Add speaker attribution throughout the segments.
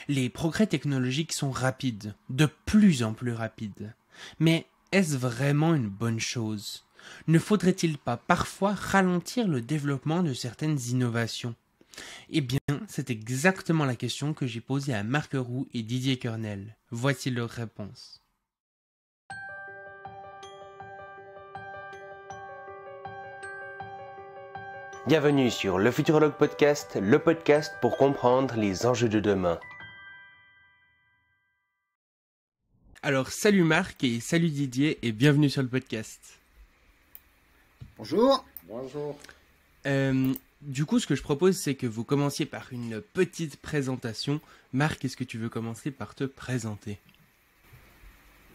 Speaker 1: Les progrès technologiques sont rapides, de plus en plus rapides. Mais est-ce vraiment une bonne chose? Ne faudrait-il pas parfois ralentir le développement de certaines innovations? Eh bien, c'est exactement la question que j'ai posée à Marc Roux et Didier Kernel. Voici leur réponse.
Speaker 2: Bienvenue sur le Futurologue Podcast, le podcast pour comprendre les enjeux de demain.
Speaker 1: Alors, salut Marc et salut Didier et bienvenue sur le podcast.
Speaker 3: Bonjour.
Speaker 4: Bonjour.
Speaker 1: Du coup, ce que je propose, c'est que vous commenciez par une petite présentation. Marc, est-ce que tu veux commencer par te présenter?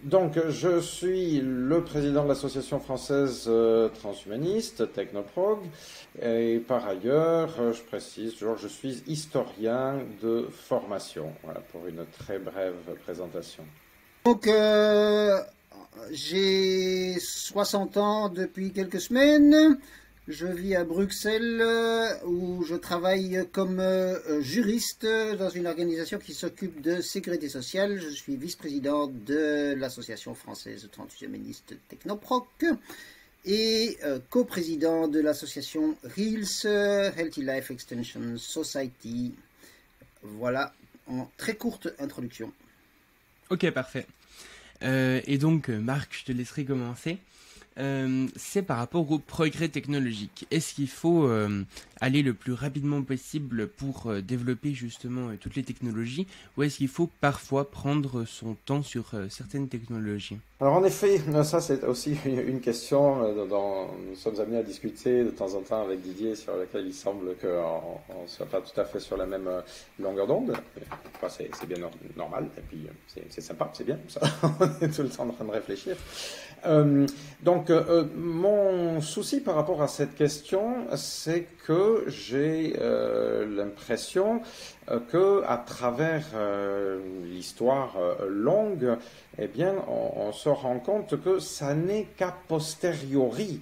Speaker 4: Donc, je suis le président de l'association française transhumaniste, Technoprog, et par ailleurs, je précise toujours, je suis historien de formation. Voilà, pour une très brève présentation.
Speaker 3: Donc, j'ai 60 ans depuis quelques semaines. Je vis à Bruxelles où je travaille comme juriste dans une organisation qui s'occupe de sécurité sociale. Je suis vice-président de l'association française transhumaniste Technoproc et coprésident de l'association Reels Healthy Life Extension Society. Voilà, en très courte introduction.
Speaker 1: Ok, parfait. Et donc, Marc, je te laisserai commencer. C'est par rapport au progrès technologique. Est-ce qu'il faut aller le plus rapidement possible pour développer justement toutes les technologies, ou est-ce qu'il faut parfois prendre son temps sur certaines technologies?
Speaker 4: Alors en effet, ça c'est aussi une question dont nous sommes amenés à discuter de temps en temps avec Didier, sur laquelle il semble qu'on ne soit pas tout à fait sur la même longueur d'onde. Enfin, c'est bien normal, et puis c'est sympa, c'est bien, ça. On est tout le temps en train de réfléchir. Donc mon souci par rapport à cette question, c'est que j'ai l'impression que à travers l'histoire longue, eh bien, on se rend compte que ça n'est qu'à posteriori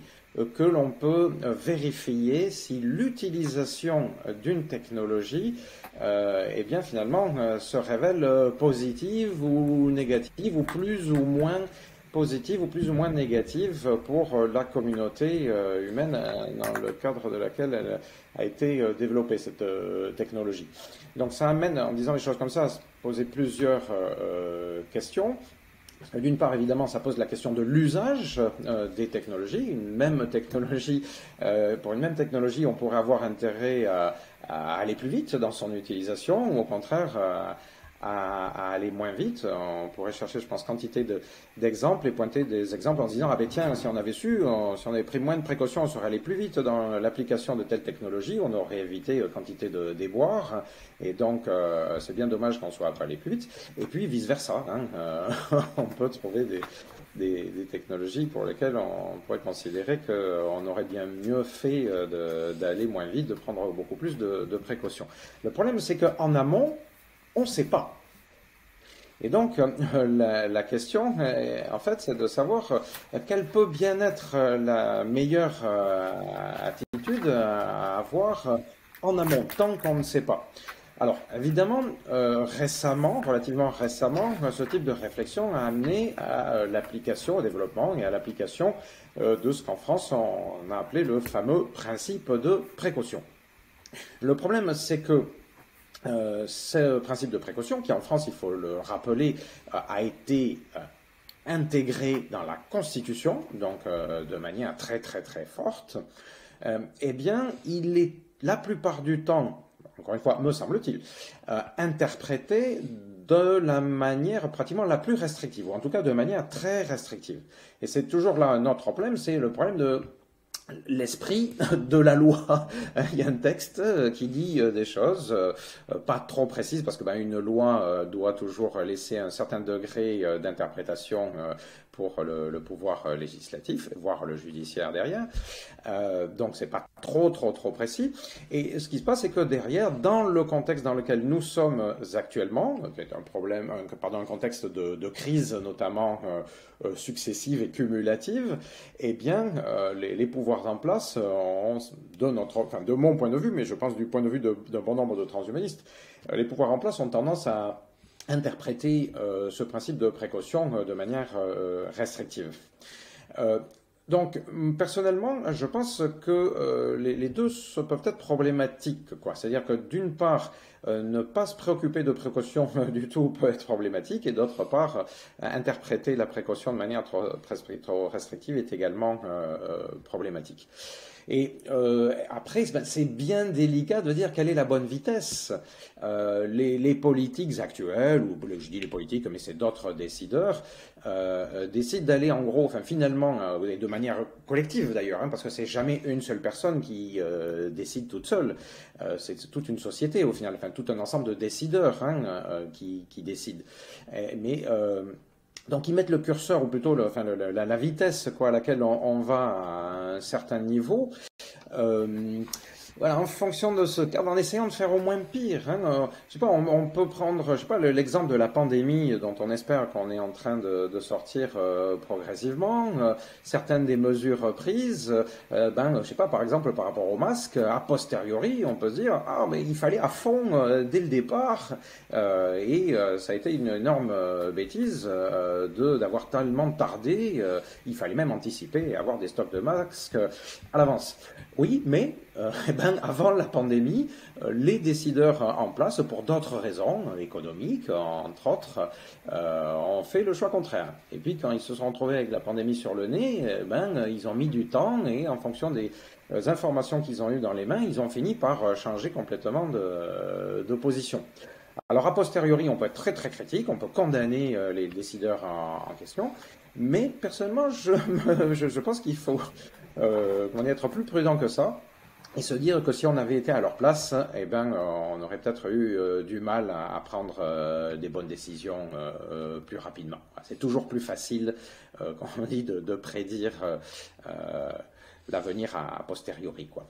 Speaker 4: que l'on peut vérifier si l'utilisation d'une technologie, eh bien, finalement, se révèle positive ou négative, ou plus ou moins positive ou plus ou moins négative pour la communauté humaine dans le cadre de laquelle elle a été développée, cette technologie. Donc ça amène, en disant les choses comme ça, à se poser plusieurs questions. D'une part, évidemment, ça pose la question de l'usage des technologies. Pour une même technologie, on pourrait avoir intérêt à aller plus vite dans son utilisation, ou au contraire à aller moins vite. On pourrait chercher, je pense, quantité d'exemples et pointer des exemples en se disant, ah ben tiens, si on avait su, si on avait pris moins de précautions, on serait allé plus vite dans l'application de telle technologie, on aurait évité quantité de déboires, et donc c'est bien dommage qu'on soit pas allé plus vite. Et puis vice-versa, on peut trouver des technologies pour lesquelles on pourrait considérer qu'on aurait bien mieux fait d'aller moins vite, de prendre beaucoup plus de précautions. Le problème, c'est qu'en amont, on ne sait pas. Et donc, la question, en fait, c'est de savoir quelle peut bien être la meilleure attitude à avoir en amont, tant qu'on ne sait pas. Alors, évidemment, relativement récemment, ce type de réflexion a amené à l'application, au développement et à l'application de ce qu'en France, on a appelé le fameux principe de précaution. Le problème, c'est que ce principe de précaution, qui en France, il faut le rappeler, a été intégré dans la Constitution, donc de manière très très très forte, eh bien, il est la plupart du temps, encore une fois, me semble-t-il, interprété de la manière pratiquement la plus restrictive, ou en tout cas de manière très restrictive. Et c'est toujours là notre problème, c'est le problème de l'esprit de la loi. Il y a un texte qui dit des choses pas trop précises, parce que une loi doit toujours laisser un certain degré d'interprétation pour le pouvoir législatif, voire le judiciaire derrière. Donc c'est pas trop précis. Et ce qui se passe, c'est que derrière, dans le contexte dans lequel nous sommes actuellement, qui est un contexte de crise notamment successive et cumulative, eh bien les pouvoirs pouvoirs en place, de mon point de vue, mais je pense du point de vue d'un bon nombre de transhumanistes, les pouvoirs en place ont tendance à interpréter ce principe de précaution de manière restrictive. Donc, personnellement, je pense que les deux peuvent être problématiques, quoi. C'est-à-dire que d'une part, ne pas se préoccuper de précaution du tout peut être problématique, et d'autre part, interpréter la précaution de manière trop restrictive est également problématique. Et après, c'est bien délicat de dire quelle est la bonne vitesse. Les politiques actuelles, ou je dis les politiques, mais c'est d'autres décideurs, décident d'aller en gros, finalement, de manière collective d'ailleurs, parce que c'est jamais une seule personne qui décide toute seule. C'est toute une société au final, tout un ensemble de décideurs qui décident. Donc ils mettent le curseur, ou plutôt la vitesse à laquelle on va à un certain niveau. Voilà, en fonction de ce cadre, en essayant de faire au moins pire. Je sais pas, on peut prendre, je sais pas, l'exemple de la pandémie dont on espère qu'on est en train de sortir progressivement. Certaines des mesures prises, je sais pas, par exemple par rapport au masque, a posteriori, on peut se dire mais il fallait à fond dès le départ, et ça a été une énorme bêtise d'avoir tellement tardé. Il fallait même anticiper et avoir des stocks de masques à l'avance. Oui, mais avant la pandémie, les décideurs en place, pour d'autres raisons économiques, entre autres, ont fait le choix contraire. Et puis, quand ils se sont retrouvés avec la pandémie sur le nez, ils ont mis du temps, et en fonction des informations qu'ils ont eues dans les mains, ils ont fini par changer complètement de position. Alors, a posteriori, on peut être très très critique, on peut condamner les décideurs en question, mais personnellement, je pense qu'il faut être plus prudent que ça, et se dire que si on avait été à leur place, on aurait peut-être eu du mal à prendre des bonnes décisions plus rapidement. C'est toujours plus facile, comme on dit, de prédire l'avenir a posteriori, quoi.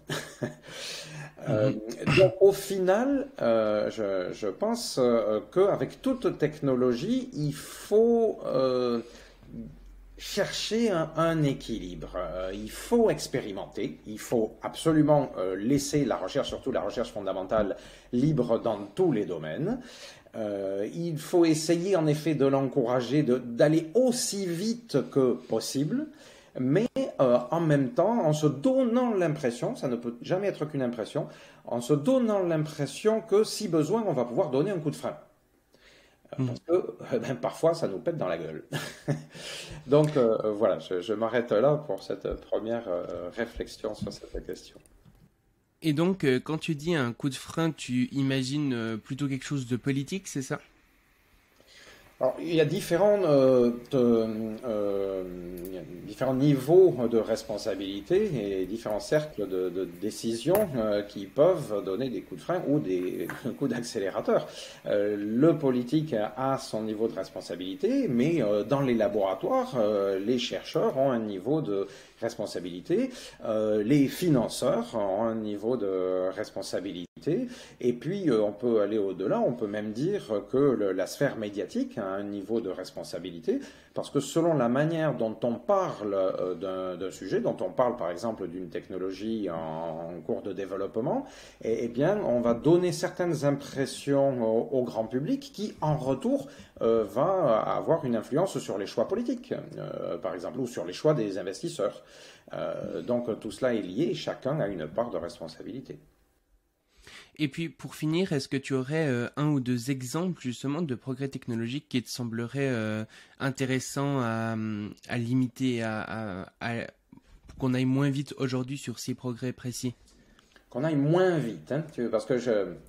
Speaker 4: Donc au final, je pense qu'avec toute technologie, il faut chercher un équilibre. Il faut expérimenter, il faut absolument laisser la recherche, surtout la recherche fondamentale, libre dans tous les domaines. Il faut essayer en effet de l'encourager, d'aller aussi vite que possible, mais en même temps, en se donnant l'impression, ça ne peut jamais être qu'une impression, en se donnant l'impression que si besoin, on va pouvoir donner un coup de frein. Parce que parfois, ça nous pète dans la gueule. Donc voilà, je m'arrête là pour cette première réflexion sur cette question.
Speaker 1: Et donc, quand tu dis un coup de frein, tu imagines plutôt quelque chose de politique, c'est ça ?
Speaker 4: Alors, il y a différents niveaux de responsabilité et différents cercles de décision qui peuvent donner des coups de frein ou des coups d'accélérateur. Le politique a son niveau de responsabilité, mais dans les laboratoires, les chercheurs ont un niveau de responsabilité, les financeurs ont un niveau de responsabilité, et puis on peut aller au-delà, on peut même dire que la sphère médiatique a un niveau de responsabilité, parce que selon la manière dont on parle d'un sujet, dont on parle par exemple d'une technologie en cours de développement, on va donner certaines impressions au grand public qui, en retour, va avoir une influence sur les choix politiques, par exemple, ou sur les choix des investisseurs. Donc tout cela est lié, chacun a une part de responsabilité.
Speaker 1: Et puis, pour finir, est-ce que tu aurais un ou deux exemples, justement, de progrès technologiques qui te sembleraient intéressants à limiter, pour qu'on aille moins vite aujourd'hui sur ces progrès précis ?
Speaker 4: Qu'on aille moins vite, parce que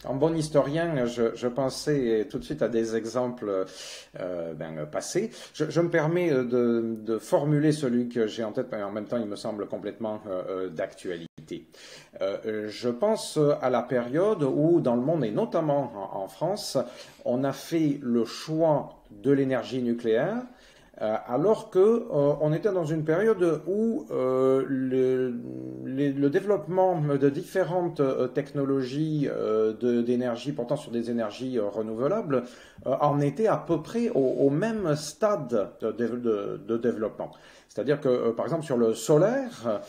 Speaker 4: en bon historien, je pensais tout de suite à des exemples passés. Je me permets de formuler celui que j'ai en tête, mais en même temps, il me semble complètement d'actualité. Je pense à la période où, dans le monde, et notamment en France, on a fait le choix de l'énergie nucléaire, alors que on était dans une période où le développement de différentes technologies d'énergie portant sur des énergies renouvelables en était à peu près au même stade de développement. C'est-à-dire que, par exemple, sur le solaire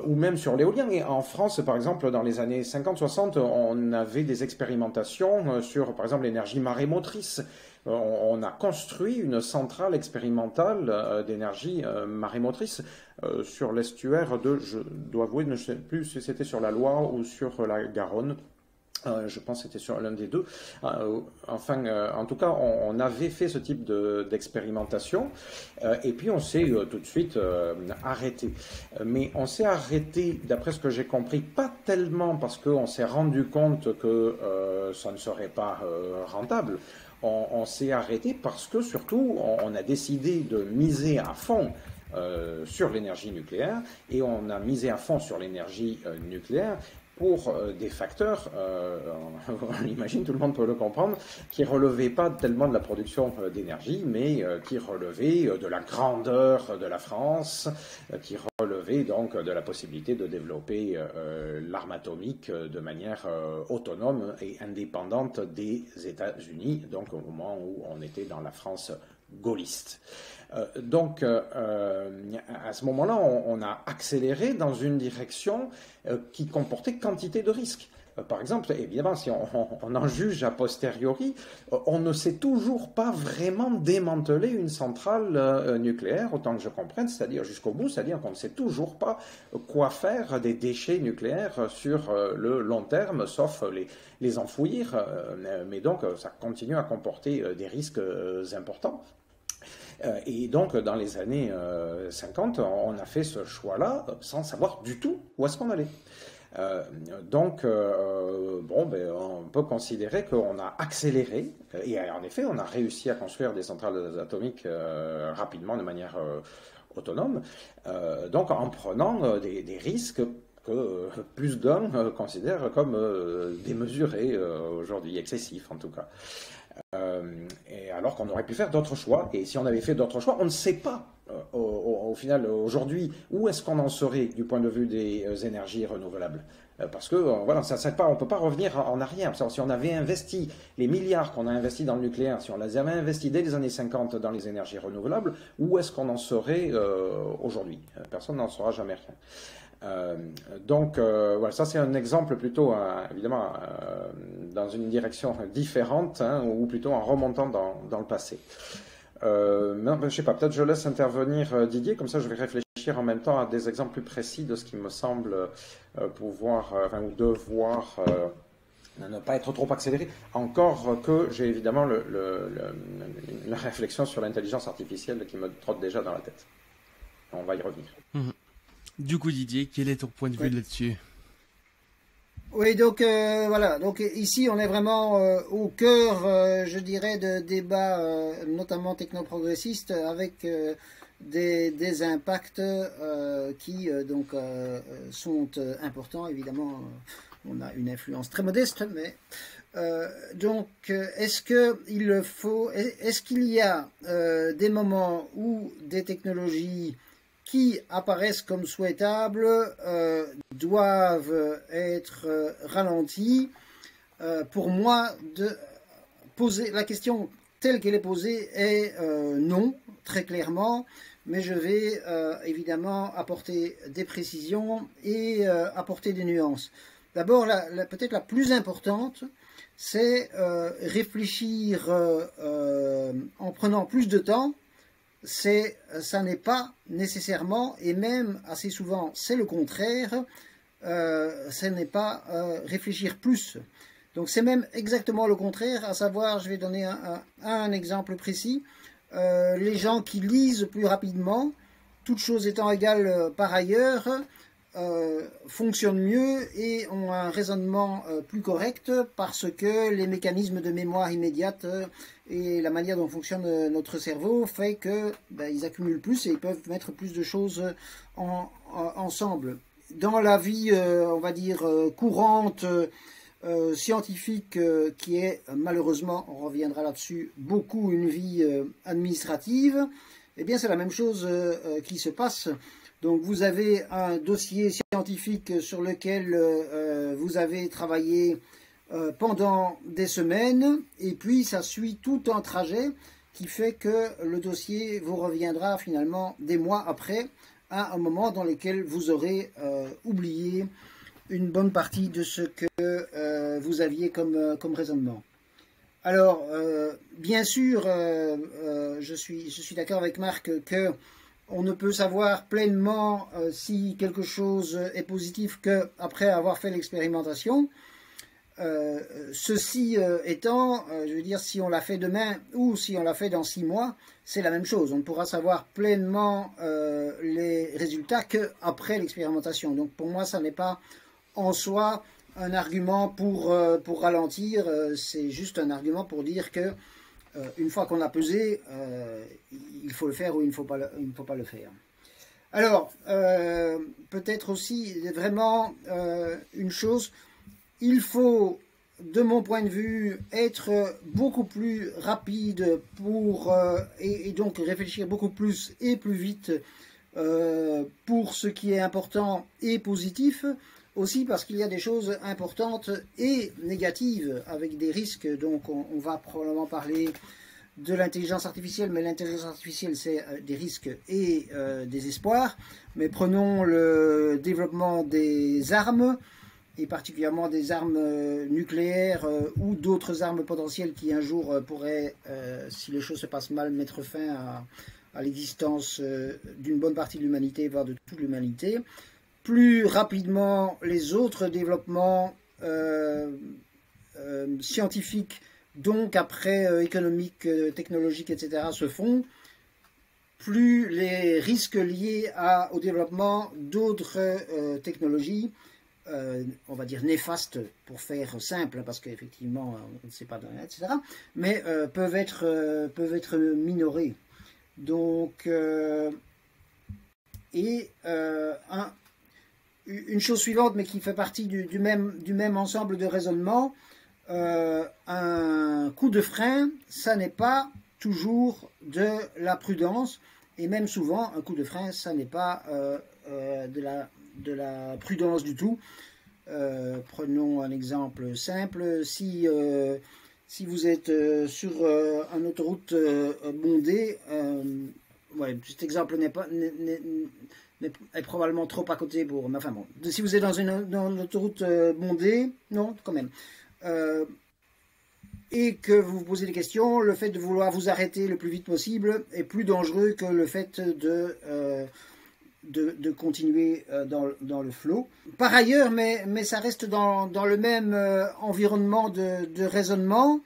Speaker 4: ou même sur l'éolien, et en France, par exemple, dans les années 50-60, on avait des expérimentations sur, par exemple, l'énergie marémotrice. On a construit une centrale expérimentale d'énergie marémotrice sur l'estuaire de, je dois avouer, je ne sais plus si c'était sur la Loire ou sur la Garonne. Je pense que c'était sur l'un des deux. En tout cas, on avait fait ce type d'expérimentation et puis on s'est tout de suite arrêté. Mais on s'est arrêté, d'après ce que j'ai compris, pas tellement parce qu'on s'est rendu compte que ça ne serait pas rentable. On s'est arrêté parce que surtout, on a décidé de miser à fond sur l'énergie nucléaire et on a misé à fond sur l'énergie nucléaire pour des facteurs, on imagine, tout le monde peut le comprendre, qui ne relevaient pas tellement de la production d'énergie, mais qui relevaient de la grandeur de la France, qui relevaient donc de la possibilité de développer l'arme atomique de manière autonome et indépendante des États-Unis, donc au moment où on était dans la France gaulliste. Donc, à ce moment-là, on a accéléré dans une direction qui comportait quantité de risques. Par exemple, évidemment, si on en juge a posteriori, on ne sait toujours pas vraiment démanteler une centrale nucléaire, autant que je comprenne, c'est-à-dire jusqu'au bout, c'est-à-dire qu'on ne sait toujours pas quoi faire des déchets nucléaires sur le long terme, sauf les enfouir, mais donc ça continue à comporter des risques importants. Et donc, dans les années 50, on a fait ce choix-là sans savoir du tout où est-ce qu'on allait. On peut considérer qu'on a accéléré, et en effet, on a réussi à construire des centrales atomiques rapidement, de manière autonome, donc en prenant des risques que plus d'un considère comme démesurés aujourd'hui, excessifs en tout cas. Et alors qu'on aurait pu faire d'autres choix, et si on avait fait d'autres choix, on ne sait pas au final aujourd'hui où est-ce qu'on en serait du point de vue des énergies renouvelables. Parce que voilà, on ne peut pas revenir en arrière. Si on avait investi les milliards qu'on a investis dans le nucléaire, si on les avait investis dès les années 50 dans les énergies renouvelables, où est-ce qu'on en serait aujourd'hui? Personne n'en saura jamais rien. Voilà, ça c'est un exemple plutôt, évidemment, dans une direction différente, hein, ou plutôt en remontant dans le passé. Je sais pas, peut-être je laisse intervenir Didier, comme ça je vais réfléchir en même temps à des exemples plus précis de ce qui me semble pouvoir, ou devoir ne pas être trop accéléré, encore que j'ai évidemment la réflexion sur l'intelligence artificielle qui me trotte déjà dans la tête. On va y revenir.
Speaker 1: Du coup, Didier, quel est ton point de vue là-dessus?
Speaker 3: Oui, donc voilà. Donc ici, on est vraiment au cœur, je dirais, de débats, notamment technoprogressistes, avec des impacts qui sont importants. Évidemment, on a une influence très modeste, mais est-ce qu'il y a des moments où des technologies qui apparaissent comme souhaitables doivent être ralenties? Pour moi, poser la question telle qu'elle est posée est non, très clairement, mais je vais évidemment apporter des précisions et apporter des nuances. D'abord, peut-être la plus importante, c'est réfléchir en prenant plus de temps. Ça n'est pas nécessairement, et même assez souvent c'est le contraire, ce n'est pas réfléchir plus. Donc c'est même exactement le contraire, à savoir, je vais donner un exemple précis, les gens qui lisent plus rapidement, toutes choses étant égales par ailleurs, fonctionnent mieux et ont un raisonnement plus correct parce que les mécanismes de mémoire immédiate et la manière dont fonctionne notre cerveau fait que ils accumulent plus et ils peuvent mettre plus de choses ensemble. Dans la vie, on va dire, courante, scientifique, qui est malheureusement, on reviendra là-dessus, beaucoup une vie administrative, eh bien c'est la même chose qui se passe. Donc vous avez un dossier scientifique sur lequel vous avez travaillé pendant des semaines, et puis ça suit tout un trajet qui fait que le dossier vous reviendra finalement des mois après, à un moment dans lequel vous aurez oublié une bonne partie de ce que vous aviez comme raisonnement. Alors, bien sûr, je suis d'accord avec Marc que on ne peut savoir pleinement si quelque chose est positif qu'après avoir fait l'expérimentation. Ceci étant, je veux dire, si on l'a fait demain ou si on l'a fait dans 6 mois, c'est la même chose. On ne pourra savoir pleinement les résultats qu'après l'expérimentation. Donc pour moi, ça n'est pas en soi un argument pour ralentir, c'est juste un argument pour dire que une fois qu'on a pesé, il faut le faire ou il ne faut pas le faire. Alors, peut-être aussi vraiment une chose, il faut, de mon point de vue, être beaucoup plus rapide et donc réfléchir beaucoup plus et plus vite pour ce qui est important et positif, aussi parce qu'il y a des choses importantes et négatives avec des risques. Donc on va probablement parler de l'intelligence artificielle, mais l'intelligence artificielle c'est des risques et des espoirs. Mais prenons le développement des armes, et particulièrement des armes nucléaires ou d'autres armes potentielles qui un jour pourraient, si les choses se passent mal, mettre fin à l'existence d'une bonne partie de l'humanité, voire de toute l'humanité. Plus rapidement les autres développements scientifiques, donc après économiques, technologiques, etc., se font, plus les risques liés au développement d'autres technologies, on va dire néfastes pour faire simple, parce qu'effectivement on ne sait pas, etc., mais peuvent être minorés. Donc, une chose suivante, mais qui fait partie du même ensemble de raisonnement, un coup de frein, ça n'est pas toujours de la prudence, et même souvent, un coup de frein, ça n'est pas de la prudence du tout. Prenons un exemple simple, si vous êtes sur une autoroute bondée, ouais, cet exemple est probablement trop à côté pour... Mais enfin bon, si vous êtes dans une autoroute bondée, non, quand même, et que vous vous posez des questions, le fait de vouloir vous arrêter le plus vite possible est plus dangereux que le fait de continuer dans le flot. Par ailleurs, mais ça reste dans le même environnement de raisonnement,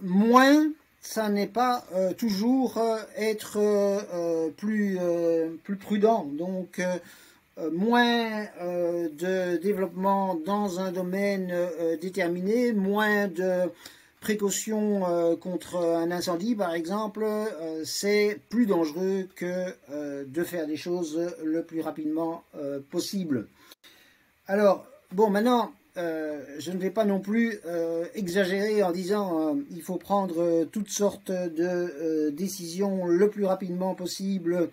Speaker 3: moins, ça n'est pas toujours être plus prudent. Donc, moins de développement dans un domaine déterminé, moins de précautions contre un incendie, par exemple, c'est plus dangereux que de faire des choses le plus rapidement possible. Alors, bon, maintenant, je ne vais pas non plus exagérer en disant il faut prendre toutes sortes de décisions le plus rapidement possible,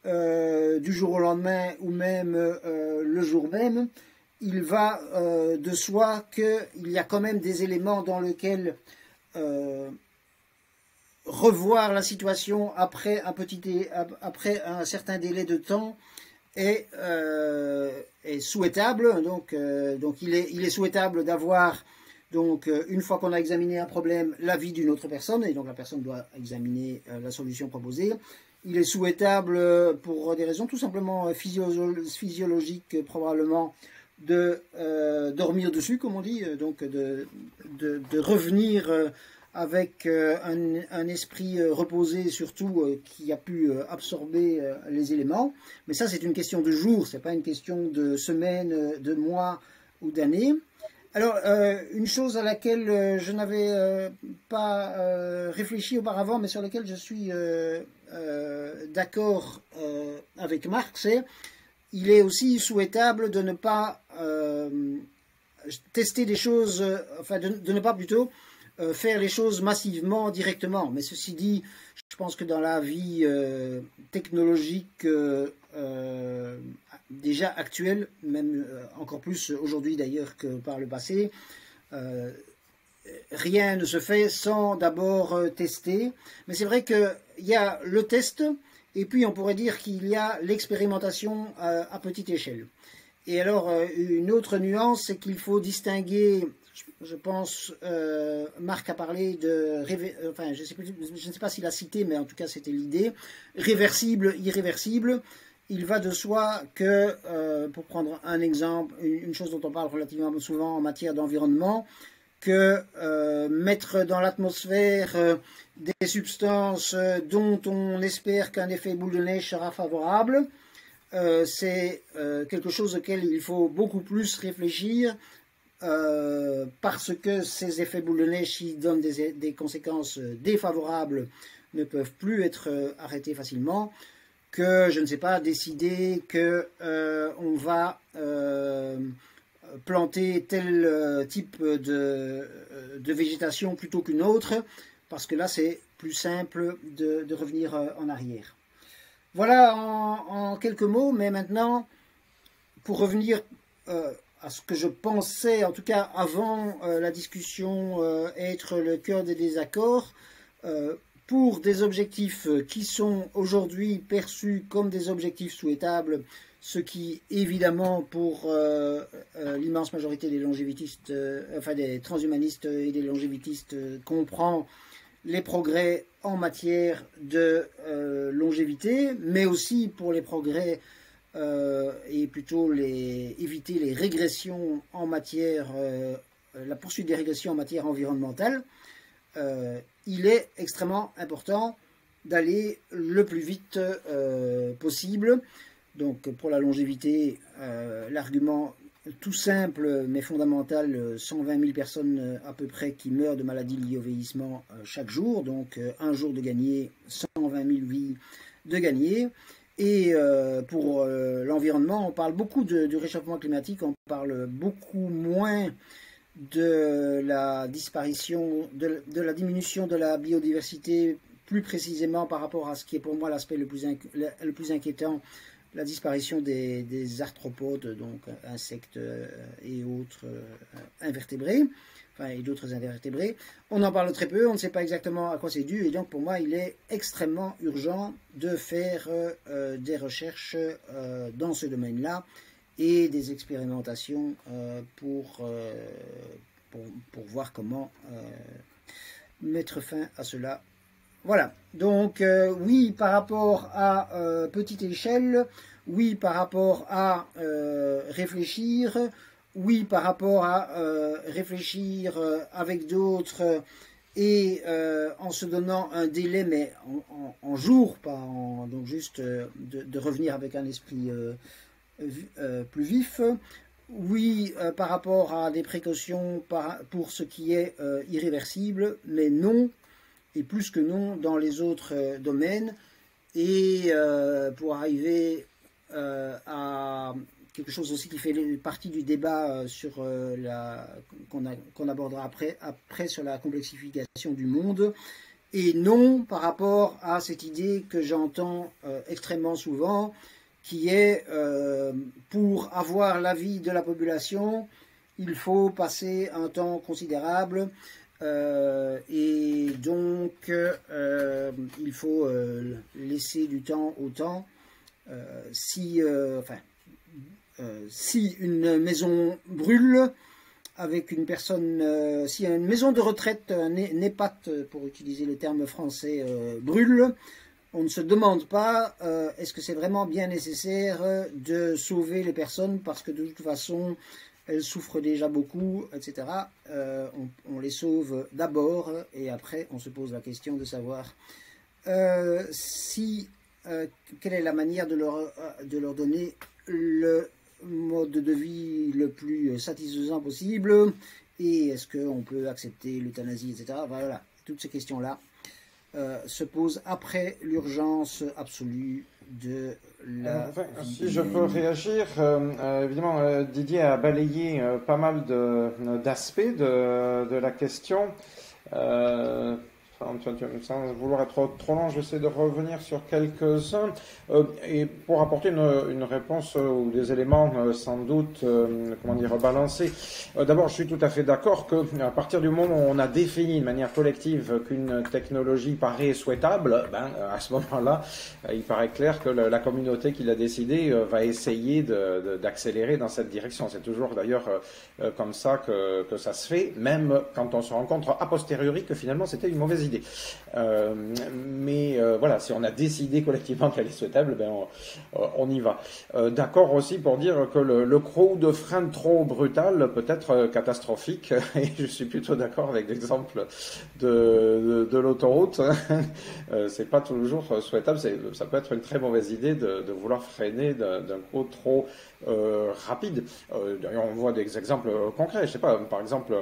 Speaker 3: du jour au lendemain ou même le jour même. Il va de soi qu'il y a quand même des éléments dans lesquels revoir la situation après un certain délai de temps est souhaitable. Donc il est souhaitable d'avoir, donc une fois qu'on a examiné un problème, l'avis d'une autre personne, et donc la personne doit examiner la solution proposée. Il est souhaitable, pour des raisons tout simplement physiologiques probablement, de dormir dessus, comme on dit, donc de revenir avec un esprit reposé, surtout qui a pu absorber les éléments. Mais ça, c'est une question de jours, c'est pas une question de semaines, de mois ou d'années. Alors, une chose à laquelle je n'avais pas réfléchi auparavant, mais sur laquelle je suis d'accord avec Marc, c'est il est aussi souhaitable de ne pas tester des choses, enfin de ne pas plutôt faire les choses massivement, directement. Mais ceci dit, je pense que dans la vie technologique déjà actuelle, même encore plus aujourd'hui d'ailleurs que par le passé, rien ne se fait sans d'abord tester. Mais c'est vrai qu'il y a le test, et puis on pourrait dire qu'il y a l'expérimentation à petite échelle. Et alors, une autre nuance, c'est qu'il faut distinguer, je pense, Marc a parlé de, enfin, je ne sais pas s'il a cité, mais en tout cas c'était l'idée, réversible, irréversible. Il va de soi que, pour prendre un exemple, une chose dont on parle relativement souvent en matière d'environnement, que mettre dans l'atmosphère des substances dont on espère qu'un effet boule de neige sera favorable, c'est quelque chose auquel il faut beaucoup plus réfléchir parce que ces effets boule de neige qui donnent des conséquences défavorables ne peuvent plus être arrêtés facilement, que, je ne sais pas, décider que on va planter tel type de végétation plutôt qu'une autre, parce que là c'est plus simple de revenir en arrière. Voilà en quelques mots, mais maintenant, pour revenir à ce que je pensais, en tout cas avant la discussion, être le cœur des désaccords, pour des objectifs qui sont aujourd'hui perçus comme des objectifs souhaitables, ce qui évidemment pour l'immense majorité des longévitistes, enfin des transhumanistes et des longévitistes comprend les progrès en matière de longévité, mais aussi pour les progrès et plutôt éviter les régressions en matière, la poursuite des régressions en matière environnementale. Il est extrêmement important d'aller le plus vite possible. Donc pour la longévité, l'argument tout simple mais fondamental, 120 000 personnes à peu près qui meurent de maladies liées au vieillissement chaque jour, donc un jour de gagné, 120 000 vies de gagné. Et pour l'environnement, on parle beaucoup du réchauffement climatique, on parle beaucoup moins de la disparition, de la diminution de la biodiversité, plus précisément par rapport à ce qui est pour moi l'aspect le plus inquiétant, la disparition des arthropodes, donc insectes et autres invertébrés, enfin, et d'autres invertébrés. On en parle très peu, on ne sait pas exactement à quoi c'est dû, et donc pour moi il est extrêmement urgent de faire des recherches dans ce domaine-là et des expérimentations pour voir comment mettre fin à cela. Voilà, donc oui par rapport à petite échelle, oui par rapport à réfléchir, oui par rapport à réfléchir avec d'autres et en se donnant un délai, mais en jours, pas en, donc juste de revenir avec un esprit plus vif. Oui, par rapport à des précautions pour ce qui est irréversible, mais non, et plus que non, dans les autres domaines. Et pour arriver à quelque chose aussi qui fait partie du débat sur qu'on abordera après sur la complexification du monde, et non par rapport à cette idée que j'entends extrêmement souvent, qui est pour avoir l'avis de la population, il faut passer un temps considérable et donc il faut laisser du temps au temps. Si une maison brûle, avec une personne, si une maison de retraite, un EHPAD pour utiliser le terme français, brûle, on ne se demande pas est-ce que c'est vraiment bien nécessaire de sauver les personnes parce que de toute façon elles souffrent déjà beaucoup, etc. On les sauve d'abord et après on se pose la question de savoir quelle est la manière de leur donner le mode de vie le plus satisfaisant possible et est-ce qu'on peut accepter l'euthanasie, etc. Voilà, toutes ces questions-là se pose après l'urgence absolue de la vie.
Speaker 4: Si je peux réagir, évidemment, Didier a balayé pas mal d'aspects de la question. On sans vouloir être trop long, j'essaie de revenir sur quelques-uns et pour apporter une réponse ou des éléments sans doute, comment dire, balancés. D'abord, je suis tout à fait d'accord que à partir du moment où on a défini de manière collective qu'une technologie paraît souhaitable, à ce moment-là, il paraît clair que la communauté qui l'a décidé va essayer d'accélérer dans cette direction. C'est toujours d'ailleurs comme ça que ça se fait, même quand on se rencontre a posteriori que finalement c'était une mauvaise idée. Mais voilà, si on a décidé collectivement qu'elle est souhaitable, on y va. D'accord aussi pour dire que le crew de frein trop brutal peut être catastrophique, et je suis plutôt d'accord avec l'exemple de l'autoroute. C'est pas toujours souhaitable, ça peut être une très mauvaise idée de vouloir freiner d'un coup trop rapide. D'ailleurs, on voit des exemples concrets. Je sais pas, par exemple,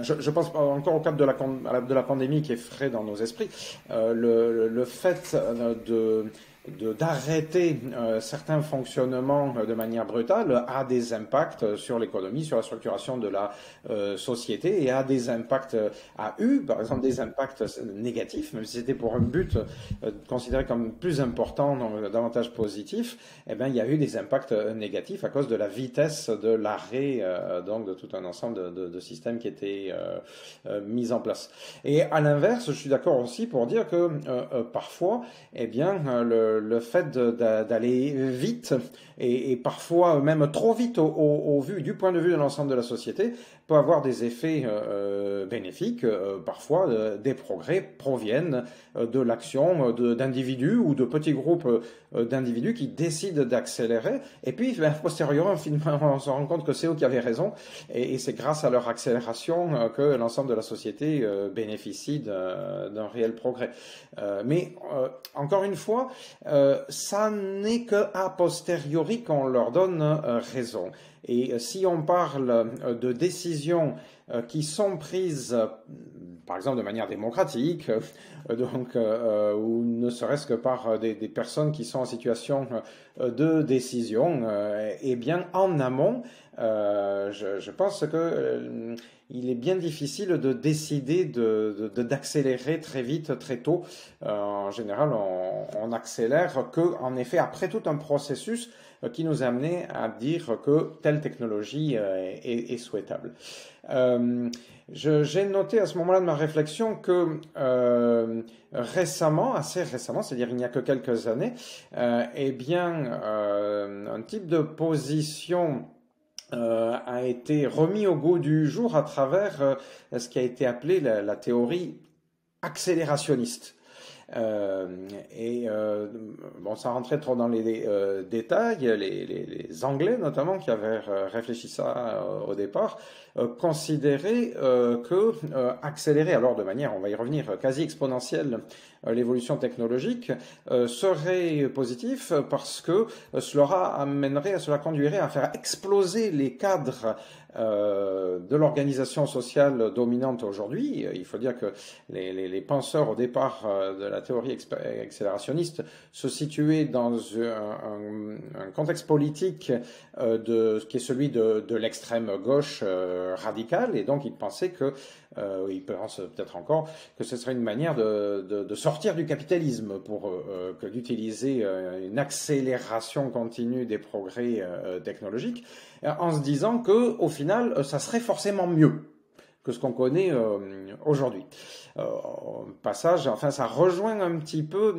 Speaker 4: je pense encore au cadre de la pandémie qui est frais dans nos esprits. Le fait d'arrêter certains fonctionnements de manière brutale a des impacts sur l'économie, sur la structuration de la société, et a des impacts, par exemple des impacts négatifs, même si c'était pour un but considéré comme plus important, donc davantage positif. Il y a eu des impacts négatifs à cause de la vitesse de l'arrêt donc de tout un ensemble de systèmes qui étaient mis en place. Et à l'inverse, je suis d'accord aussi pour dire que parfois, le fait d'aller vite et parfois même trop vite du point de vue de l'ensemble de la société peut avoir des effets bénéfiques. Parfois, des progrès proviennent de l'action d'individus ou de petits groupes d'individus qui décident d'accélérer. Et puis, a posteriori, on se rend compte que c'est eux qui avaient raison. Et c'est grâce à leur accélération que l'ensemble de la société bénéficie d'un réel progrès. Mais encore une fois, ça n'est que a posteriori qu'on leur donne raison. Et si on parle de décisions qui sont prises, par exemple de manière démocratique, ou ne serait-ce que par des personnes qui sont en situation de décision, en amont, je pense que il est bien difficile de décider d'accélérer très vite, très tôt. En général, on accélère en effet, après tout un processus qui nous a amené à dire que telle technologie est souhaitable. J'ai noté à ce moment-là de ma réflexion que assez récemment, c'est-à-dire il n'y a que quelques années, un type de position a été remis au goût du jour à travers ce qui a été appelé la théorie accélérationniste. Sans rentrer trop dans les détails, les Anglais notamment qui avaient réfléchi ça au départ, considéraient que accélérer, alors de manière, on va y revenir, quasi exponentielle, l'évolution technologique serait positif parce que cela conduirait à faire exploser les cadres de l'organisation sociale dominante aujourd'hui. Il faut dire que les penseurs au départ de la théorie accélérationniste se situaient dans un contexte politique qui est celui de l'extrême gauche radicale, et donc ils pensaient ils pensent peut-être encore que ce serait une manière de sortir du capitalisme pour que d'utiliser une accélération continue des progrès technologiques, en se disant que au final ça serait forcément mieux que ce qu'on connaît aujourd'hui. Passage, enfin ça rejoint un petit peu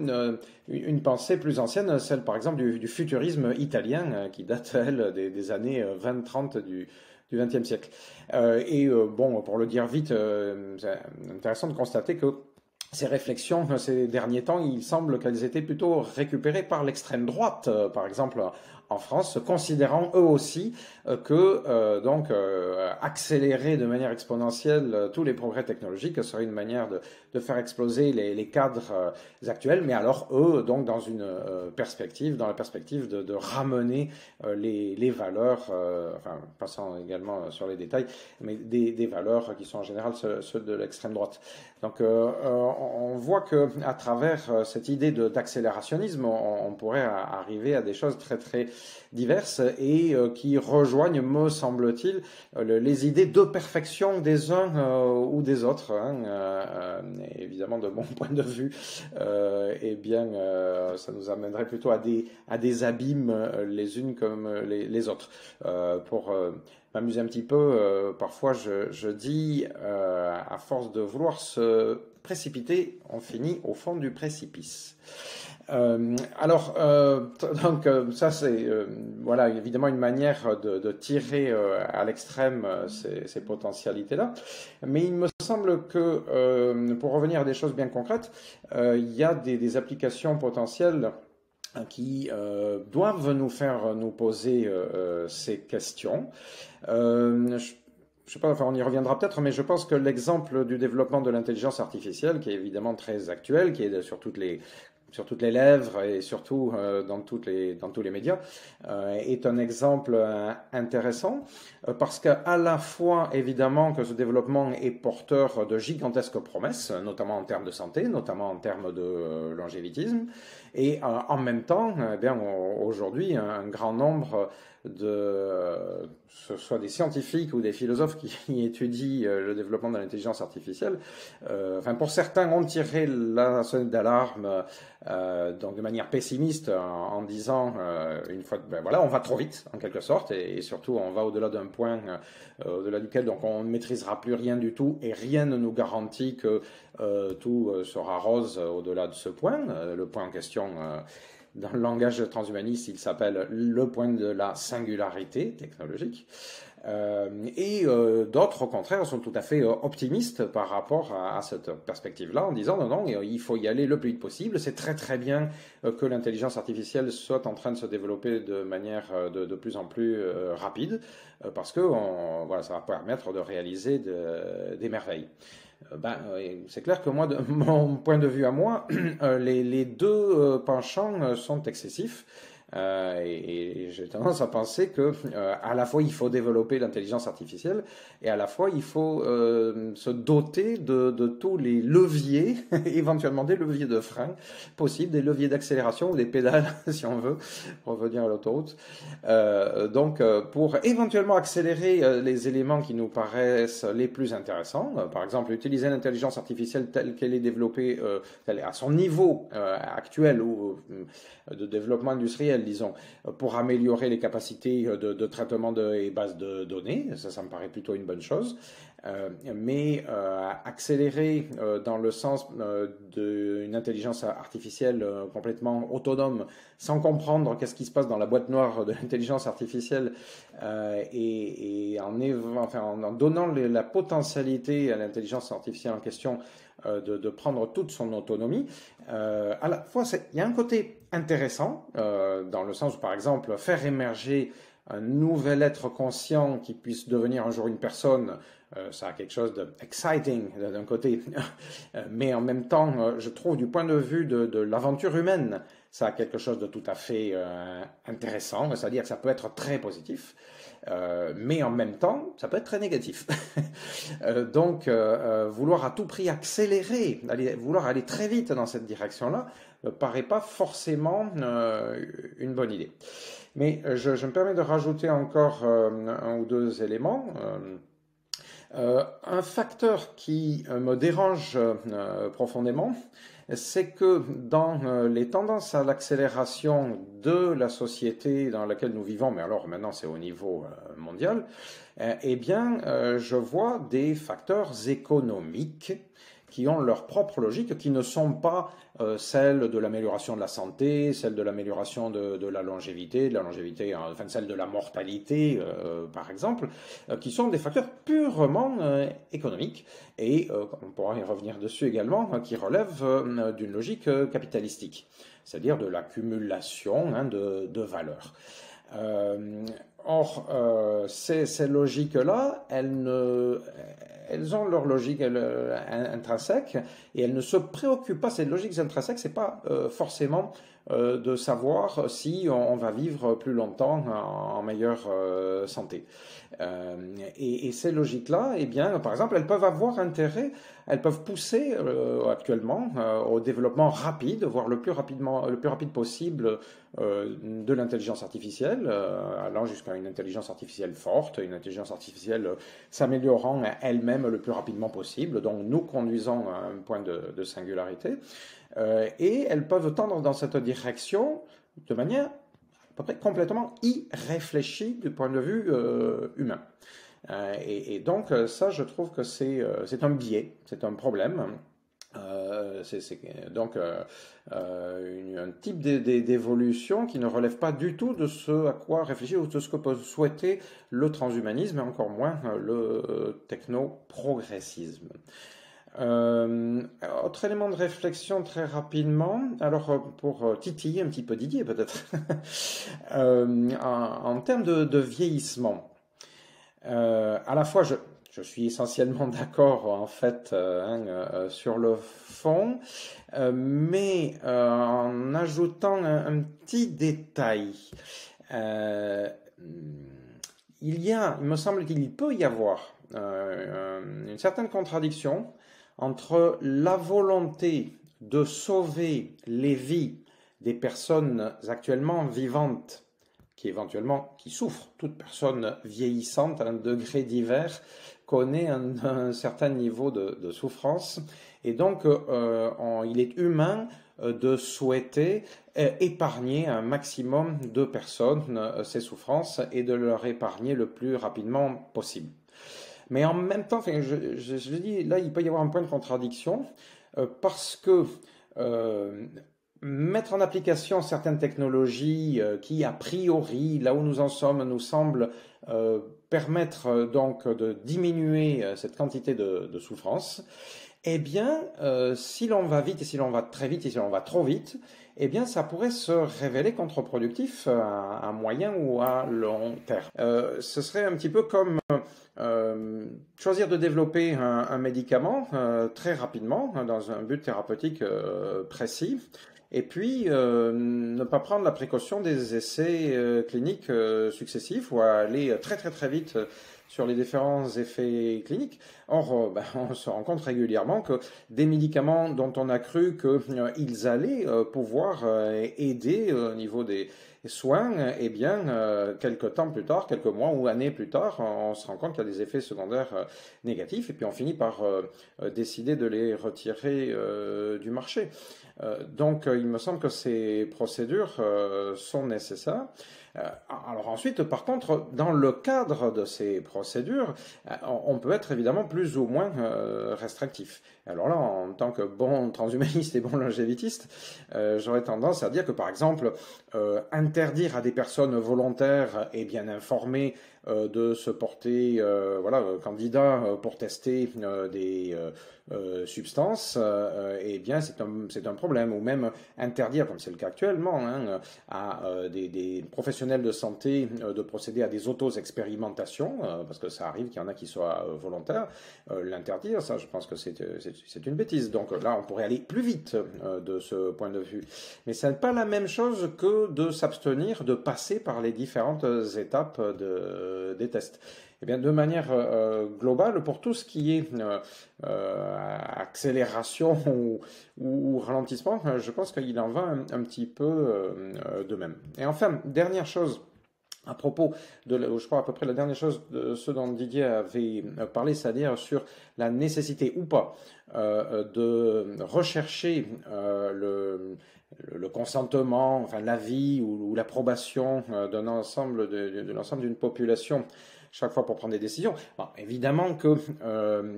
Speaker 4: une pensée plus ancienne, celle par exemple du futurisme italien qui date elle des années 20-30 du XXe siècle. Pour le dire vite, c'est intéressant de constater que ces réflexions, ces derniers temps, il semble qu'elles étaient plutôt récupérées par l'extrême droite, par exemple en France, considérant eux aussi accélérer de manière exponentielle tous les progrès technologiques serait une manière de faire exploser les cadres actuels, mais alors eux, donc dans la perspective de ramener les valeurs, passant également sur les détails, mais des valeurs qui sont en général ceux de l'extrême droite. Donc on voit que à travers cette idée d'accélérationnisme, on pourrait arriver à des choses très très diverses et qui rejoignent, me semble-t-il, les idées de perfection des uns ou des autres. Évidemment, de mon point de vue, ça nous amènerait plutôt à des abîmes les unes comme les autres. Pour m'amuser un petit peu, parfois je dis, à force de vouloir se précipiter, on finit au fond du précipice. Ça c'est voilà évidemment une manière de tirer à l'extrême ces potentialités-là, mais il me semble que pour revenir à des choses bien concrètes, il y a des applications potentielles qui doivent nous faire nous poser ces questions. Je sais pas, enfin on y reviendra peut-être, mais je pense que l'exemple du développement de l'intelligence artificielle, qui est évidemment très actuel, qui est sur toutes les lèvres et surtout dans tous les médias, est un exemple intéressant parce qu'à la fois évidemment que ce développement est porteur de gigantesques promesses, notamment en termes de santé, notamment en termes de longévitisme, et en même temps, aujourd'hui, un grand nombre ce soit des scientifiques ou des philosophes qui étudient le développement de l'intelligence artificielle, pour certains ont tiré la sonnette d'alarme donc de manière pessimiste en disant une fois on va trop vite en quelque sorte et surtout on va au-delà d'un point au-delà duquel donc on ne maîtrisera plus rien du tout et rien ne nous garantit que tout sera rose au-delà de ce point. Le point en question dans le langage transhumaniste, il s'appelle le point de la singularité technologique. D'autres, au contraire, sont tout à fait optimistes par rapport à cette perspective-là, en disant non, il faut y aller le plus vite possible. C'est très très bien que l'intelligence artificielle soit en train de se développer de manière de plus en plus rapide, parce que ça va permettre de réaliser des merveilles. C'est clair que moi, de mon point de vue à moi, les deux penchants sont excessifs. Et j'ai tendance à penser que à la fois il faut développer l'intelligence artificielle et à la fois il faut se doter de tous les leviers, éventuellement des leviers de frein possibles, des leviers d'accélération ou des pédales si on veut revenir à l'autoroute. Pour éventuellement accélérer les éléments qui nous paraissent les plus intéressants, par exemple utiliser l'intelligence artificielle telle qu'elle est développée à son niveau actuel ou de développement industriel, disons, pour améliorer les capacités de traitement des bases de données. Ça me paraît plutôt une bonne chose. Mais accélérer dans le sens d'une intelligence artificielle complètement autonome, sans comprendre qu'est-ce qui se passe dans la boîte noire de l'intelligence artificielle, en donnant la potentialité à l'intelligence artificielle en question de prendre toute son autonomie. À la fois, il y a un côté intéressant, dans le sens où, par exemple, faire émerger un nouvel être conscient qui puisse devenir un jour une personne, ça a quelque chose de exciting d'un côté, mais en même temps, je trouve du point de vue de l'aventure humaine, ça a quelque chose de tout à fait intéressant, c'est-à-dire que ça peut être très positif, mais en même temps, ça peut être très négatif. Donc, vouloir à tout prix accélérer, vouloir aller très vite dans cette direction-là, me paraît pas forcément une bonne idée. Mais je me permets de rajouter encore un ou deux éléments. Un facteur qui me dérange profondément, c'est que dans les tendances à l'accélération de la société dans laquelle nous vivons, mais alors maintenant c'est au niveau mondial, je vois des facteurs économiques qui ont leur propre logique, qui ne sont pas celles de l'amélioration de la santé, celles de l'amélioration de la longévité, celles de la mortalité, par exemple, qui sont des facteurs purement économiques, et on pourra y revenir dessus également, qui relèvent d'une logique capitalistique, c'est-à-dire de l'accumulation de valeurs. Ces logiques-là, elles ont leur logique intrinsèque et elles ne se préoccupent pas. Ces logiques intrinsèques, c'est pas forcément de savoir si on va vivre plus longtemps en meilleure santé. Et ces logiques-là, par exemple, elles peuvent avoir intérêt elles peuvent pousser actuellement au développement rapide, voire le plus rapide possible de l'intelligence artificielle, allant jusqu'à une intelligence artificielle forte, une intelligence artificielle s'améliorant elle-même le plus rapidement possible, donc nous conduisant à un point de singularité. Et elles peuvent tendre dans cette direction de manière à peu près complètement irréfléchie du point de vue humain. Et donc ça, je trouve que c'est un biais, c'est un problème. C'est donc un type d'évolution qui ne relève pas du tout de ce à quoi réfléchir ou de ce que peut souhaiter le transhumanisme et encore moins le technoprogressisme. Autre élément de réflexion très rapidement, alors pour titiller un petit peu Didier peut-être, en termes de vieillissement, à la fois je suis essentiellement d'accord en fait sur le fond, mais en ajoutant un petit détail, il me semble qu'il peut y avoir une certaine contradiction entre la volonté de sauver les vies des personnes actuellement vivantes qui souffrent. Toute personne vieillissante à un degré divers connaît un certain niveau de souffrance. Et donc, il est humain de souhaiter épargner un maximum de personnes ces souffrances et de leur épargner le plus rapidement possible. Mais en même temps, je dis, là, il peut y avoir un point de contradiction parce que mettre en application certaines technologies qui, a priori, là où nous en sommes, nous semblent permettre donc de diminuer cette quantité de souffrance, eh bien, si l'on va vite et si l'on va très vite et si l'on va trop vite, eh bien, ça pourrait se révéler contre-productif à moyen ou à long terme. Ce serait un petit peu comme choisir de développer un médicament très rapidement dans un but thérapeutique précis, et puis ne pas prendre la précaution des essais cliniques successifs ou aller très très très vite sur les différents effets cliniques. Or, on se rend compte régulièrement que des médicaments dont on a cru qu'ils allaient pouvoir aider au niveau des soins, eh bien, quelques temps plus tard, quelques mois ou années plus tard, on se rend compte qu'il y a des effets secondaires négatifs et puis on finit par décider de les retirer du marché. Donc, il me semble que ces procédures sont nécessaires. Alors ensuite, par contre, dans le cadre de ces procédures, on peut être évidemment plus ou moins restrictif. Alors là, en tant que bon transhumaniste et bon longévitiste, j'aurais tendance à dire que, par exemple, interdire à des personnes volontaires et bien informées de se porter candidat pour tester des substances, eh bien c'est un problème. Ou même interdire, comme c'est le cas actuellement, à des professionnels de santé de procéder à des auto-expérimentations, parce que ça arrive qu'il y en a qui soient volontaires. L'interdire, ça je pense que c'est une bêtise. Donc là on pourrait aller plus vite de ce point de vue. Mais ce n'est pas la même chose que de s'abstenir de passer par les différentes étapes des tests. Eh bien, de manière globale, pour tout ce qui est accélération ou ralentissement, je pense qu'il en va un petit peu de même. Et enfin, dernière chose, à propos je crois à peu près la dernière chose de ce dont Didier avait parlé, c'est-à-dire sur la nécessité ou pas de rechercher le consentement, enfin l'avis ou l'approbation d'un ensemble de l'ensemble d'une population chaque fois pour prendre des décisions. Bon, évidemment que,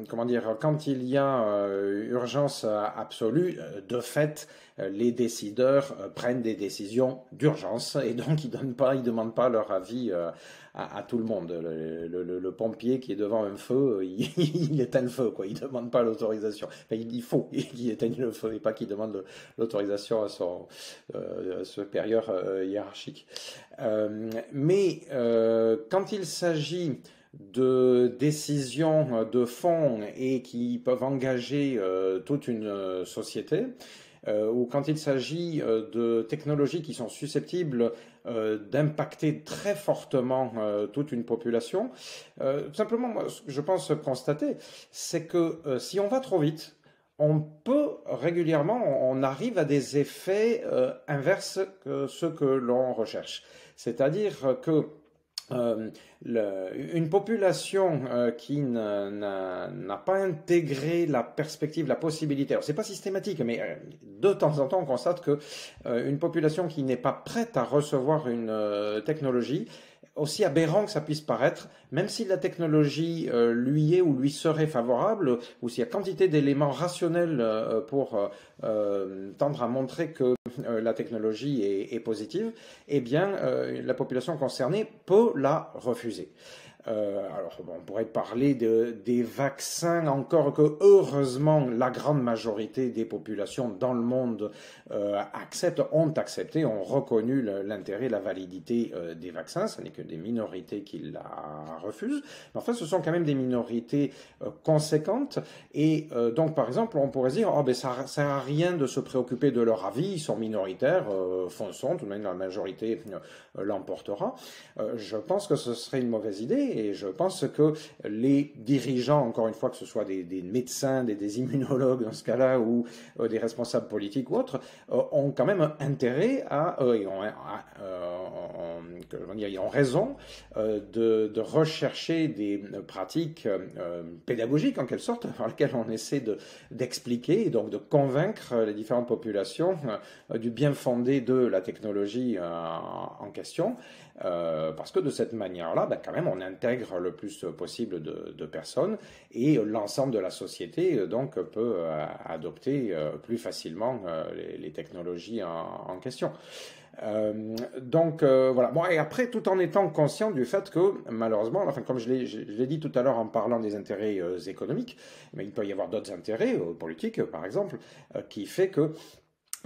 Speaker 4: quand il y a urgence absolue, de fait, les décideurs prennent des décisions d'urgence et donc ils demandent pas leur avis à tout le monde. Le pompier qui est devant un feu, il éteint le feu, quoi. Il demande pas l'autorisation. Enfin, il faut qu'il éteigne le feu et pas qu'il demande l'autorisation à son supérieur hiérarchique. Mais quand il s'agit de décisions de fond et qui peuvent engager toute une société, ou quand il s'agit de technologies qui sont susceptibles d'impacter très fortement toute une population, tout simplement, moi, ce que je pense constater, c'est que si on va trop vite, on peut régulièrement, on arrive à des effets inverses que ceux que l'on recherche. C'est-à-dire que une population qui n'a pas intégré la perspective, la possibilité, alors c'est pas systématique, mais de temps en temps on constate que une population qui n'est pas prête à recevoir une technologie, aussi aberrant que ça puisse paraître, même si la technologie lui est ou lui serait favorable, ou s'il y a quantité d'éléments rationnels pour tendre à montrer que la technologie est positive, eh bien la population concernée peut la refuser. Alors, bon, on pourrait parler des vaccins, encore que heureusement la grande majorité des populations dans le monde ont accepté, ont reconnu l'intérêt, la validité des vaccins. Ce n'est que des minorités qui la refusent. Mais enfin, ce sont quand même des minorités conséquentes. Et donc, par exemple, on pourrait dire, oh, ben, ça sert à rien de se préoccuper de leur avis, ils sont minoritaires, fonçons, tout de même la majorité l'emportera. Je pense que ce serait une mauvaise idée. Et je pense que les dirigeants, encore une fois, que ce soit des médecins, des immunologues dans ce cas-là, ou des responsables politiques ou autres, ont quand même intérêt ont raison de rechercher des pratiques pédagogiques, en quelque sorte, par lesquelles on essaie d'expliquer et donc de convaincre les différentes populations du bien fondé de la technologie en question. Parce que de cette manière-là, ben, quand même, on intègre le plus possible de personnes et l'ensemble de la société donc peut adopter plus facilement les technologies en question. Donc voilà. Bon, et après, tout en étant conscient du fait que malheureusement, enfin comme je l'ai dit tout à l'heure en parlant des intérêts économiques, mais il peut y avoir d'autres intérêts politiques, par exemple, qui fait que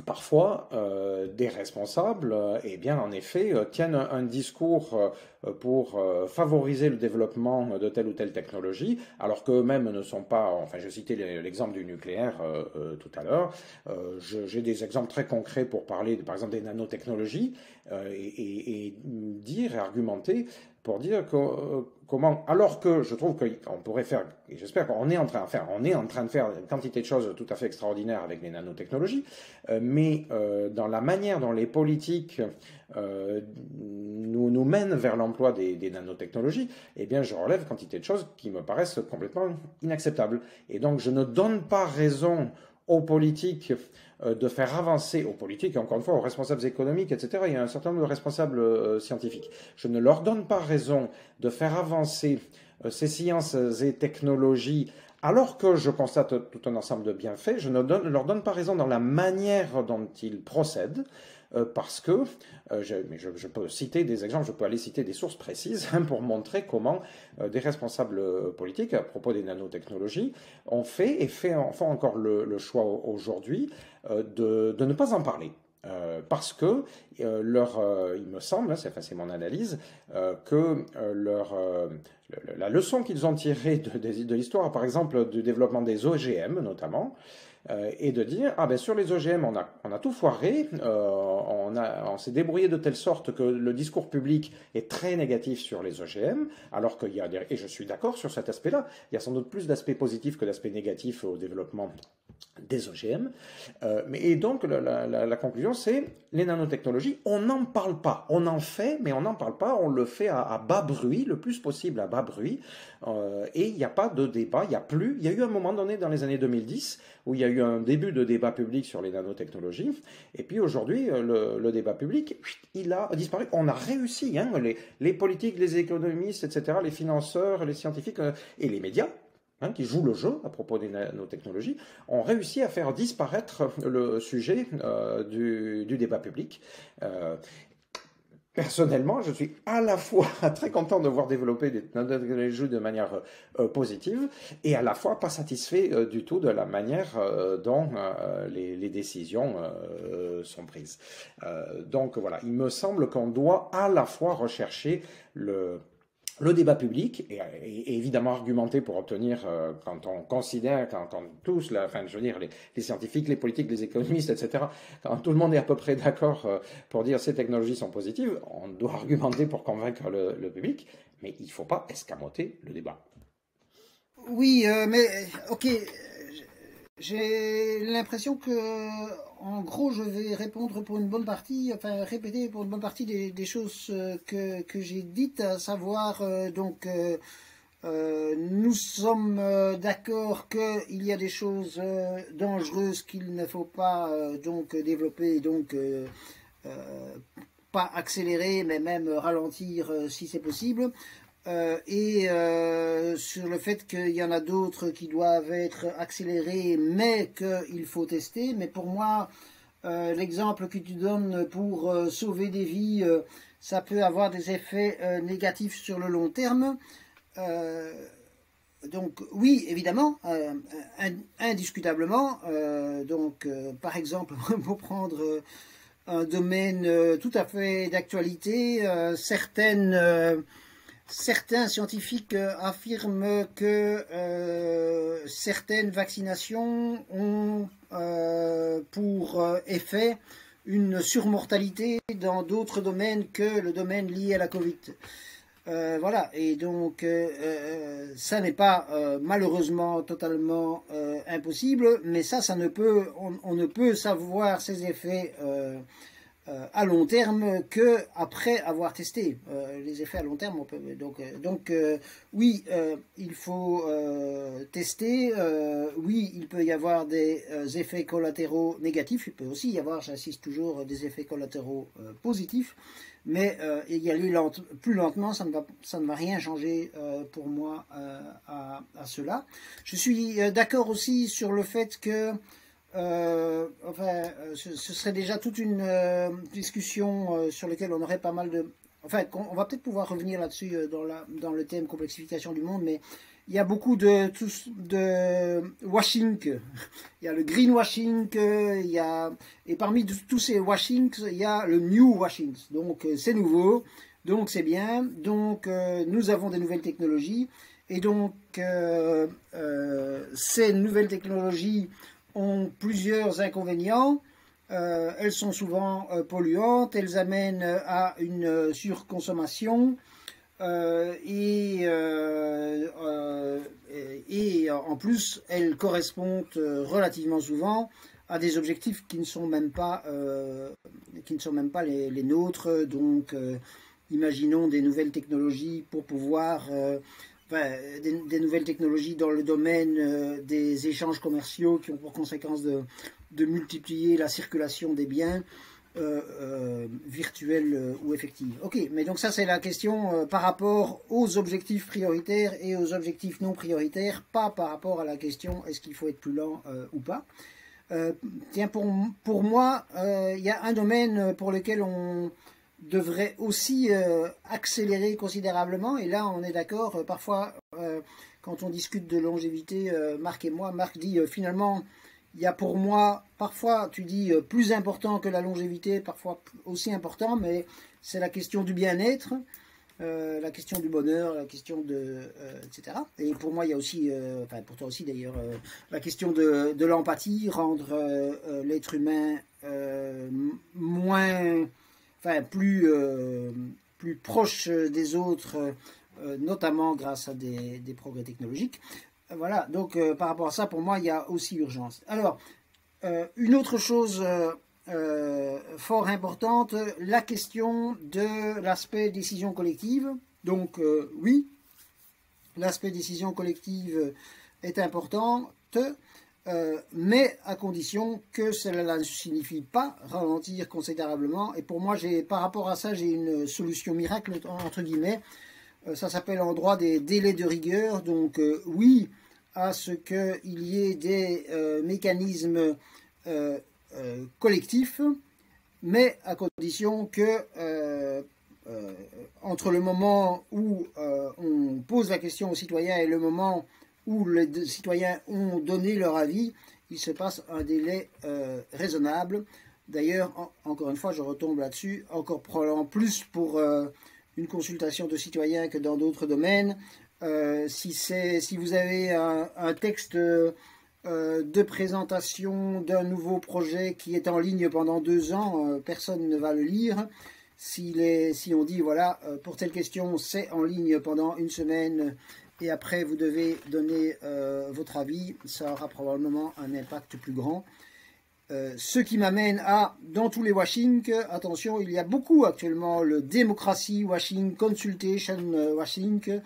Speaker 4: parfois, des responsables, eh bien, en effet, tiennent un discours pour favoriser le développement de telle ou telle technologie, alors qu'eux-mêmes ne sont pas. Enfin, je citais l'exemple du nucléaire tout à l'heure. J'ai des exemples très concrets pour parler, par exemple, des nanotechnologies et dire et argumenter pour dire que comment, alors que je trouve qu'on pourrait faire, et j'espère qu'on est en train de faire une quantité de choses tout à fait extraordinaires avec les nanotechnologies, mais dans la manière dont les politiques nous mènent vers l'emploi des nanotechnologies, eh bien je relève quantité de choses qui me paraissent complètement inacceptables. Et donc je ne donne pas raison aux politiques de faire avancer, aux politiques et encore une fois aux responsables économiques, etc. Il y a un certain nombre de responsables scientifiques. Je ne leur donne pas raison de faire avancer ces sciences et technologies alors que je constate tout un ensemble de bienfaits. Je ne leur donne pas raison dans la manière dont ils procèdent. Parce que, je peux citer des exemples, je peux aller citer des sources précises pour montrer comment des responsables politiques, à propos des nanotechnologies, ont fait et font encore le choix aujourd'hui de ne pas en parler. Parce que il me semble, c'est mon analyse, que la leçon qu'ils ont tirée de l'histoire, par exemple, du développement des OGM notamment, et de dire ah ben sur les OGM on a tout foiré, on s'est débrouillé de telle sorte que le discours public est très négatif sur les OGM, alors qu'il y a et je suis d'accord sur cet aspect-là, il y a sans doute plus d'aspects positifs que d'aspects négatifs au développement des OGM, et donc la conclusion c'est les nanotechnologies, on n'en parle pas, on en fait mais on n'en parle pas, on le fait à bas bruit, le plus possible à bas bruit, et il n'y a pas de débat, il y a eu un moment donné dans les années 2010 où il y a eu un début de débat public sur les nanotechnologies, et puis aujourd'hui le débat public il a disparu. On a réussi, hein, les politiques, les économistes, etc., les financeurs, les scientifiques et les médias, hein, qui jouent le jeu à propos des nanotechnologies, ont réussi à faire disparaître le sujet du débat public. Personnellement, je suis à la fois très content de voir développer des nanotechnologies de manière positive et à la fois pas satisfait du tout de la manière dont les décisions sont prises. Donc voilà, il me semble qu'on doit à la fois rechercher le débat public est évidemment argumenté pour obtenir, quand on considère, quand tous, enfin, je veux dire, les scientifiques, les politiques, les économistes, etc., quand tout le monde est à peu près d'accord pour dire ces technologies sont positives, on doit argumenter pour convaincre le public, mais il ne faut pas escamoter le débat.
Speaker 3: Oui, mais ok, j'ai l'impression que, en gros, je vais répondre pour une bonne partie, enfin répéter pour une bonne partie des choses que j'ai dites, à savoir nous sommes d'accord qu'il y a des choses dangereuses qu'il ne faut pas donc développer, donc pas accélérer, mais même ralentir si c'est possible. Sur le fait qu'il y en a d'autres qui doivent être accélérés, mais qu'il faut tester. Mais pour moi, l'exemple que tu donnes pour sauver des vies, ça peut avoir des effets négatifs sur le long terme. Donc oui, évidemment, indiscutablement. Par exemple, pour prendre un domaine tout à fait d'actualité, certains scientifiques affirment que certaines vaccinations ont pour effet une surmortalité dans d'autres domaines que le domaine lié à la Covid. Voilà, et donc ça n'est pas malheureusement totalement impossible, mais ça ne peut, on ne peut savoir ses effets à long terme que après avoir testé. Les effets à long terme, on peut oui, il faut tester. Oui, il peut y avoir des effets collatéraux négatifs. Il peut aussi y avoir, j'insiste toujours, des effets collatéraux positifs. Mais y aller plus lentement, ça ne va rien changer pour moi à cela. Je suis d'accord aussi sur le fait que ce serait déjà toute une discussion sur laquelle on aurait pas mal de... Enfin, on va peut-être pouvoir revenir là-dessus dans le thème complexification du monde, mais il y a beaucoup de washing. Il y a le greenwashing, et parmi tous ces washings, il y a le new washing. Donc c'est nouveau, donc c'est bien, donc nous avons des nouvelles technologies, et donc ces nouvelles technologies ont plusieurs inconvénients. Elles sont souvent polluantes, elles amènent à une surconsommation et en plus elles correspondent relativement souvent à des objectifs qui ne sont même pas les nôtres. Donc imaginons des nouvelles technologies pour pouvoir des nouvelles technologies dans le domaine des échanges commerciaux qui ont pour conséquence de multiplier la circulation des biens virtuels ou effectifs. Ok, mais donc ça c'est la question par rapport aux objectifs prioritaires et aux objectifs non prioritaires, pas par rapport à la question est-ce qu'il faut être plus lent ou pas. Tiens, pour moi, il y a un domaine pour lequel on devrait aussi accélérer considérablement, et là on est d'accord, parfois quand on discute de longévité, Marc et moi, Marc dit finalement il y a pour moi, parfois tu dis plus important que la longévité, parfois aussi important, mais c'est la question du bien-être, la question du bonheur, la question etc. Et pour moi il y a aussi, pour toi aussi d'ailleurs, la question de l'empathie, rendre l'être humain plus proche des autres, notamment grâce à des progrès technologiques. Voilà, donc par rapport à ça, pour moi, il y a aussi urgence. Alors, une autre chose fort importante, la question de l'aspect décision collective. Donc, oui, l'aspect décision collective est important, mais à condition que cela ne signifie pas ralentir considérablement. Et pour moi, par rapport à ça, j'ai une solution miracle, entre guillemets. Ça s'appelle en droit des délais de rigueur. Donc oui, à ce qu'il y ait des mécanismes collectifs, mais à condition que entre le moment où on pose la question aux citoyens et le moment où les citoyens ont donné leur avis, il se passe un délai raisonnable. D'ailleurs, encore une fois, je retombe là-dessus, encore probablement plus pour une consultation de citoyens que dans d'autres domaines. Si vous avez un texte de présentation d'un nouveau projet qui est en ligne pendant 2 ans, personne ne va le lire. Si on dit, voilà, pour telle question, c'est en ligne pendant 1 semaine, et après vous devez donner votre avis, ça aura probablement un impact plus grand. Ce qui m'amène à, dans tous les washing, attention, il y a beaucoup actuellement le democracy washing, consultation washing,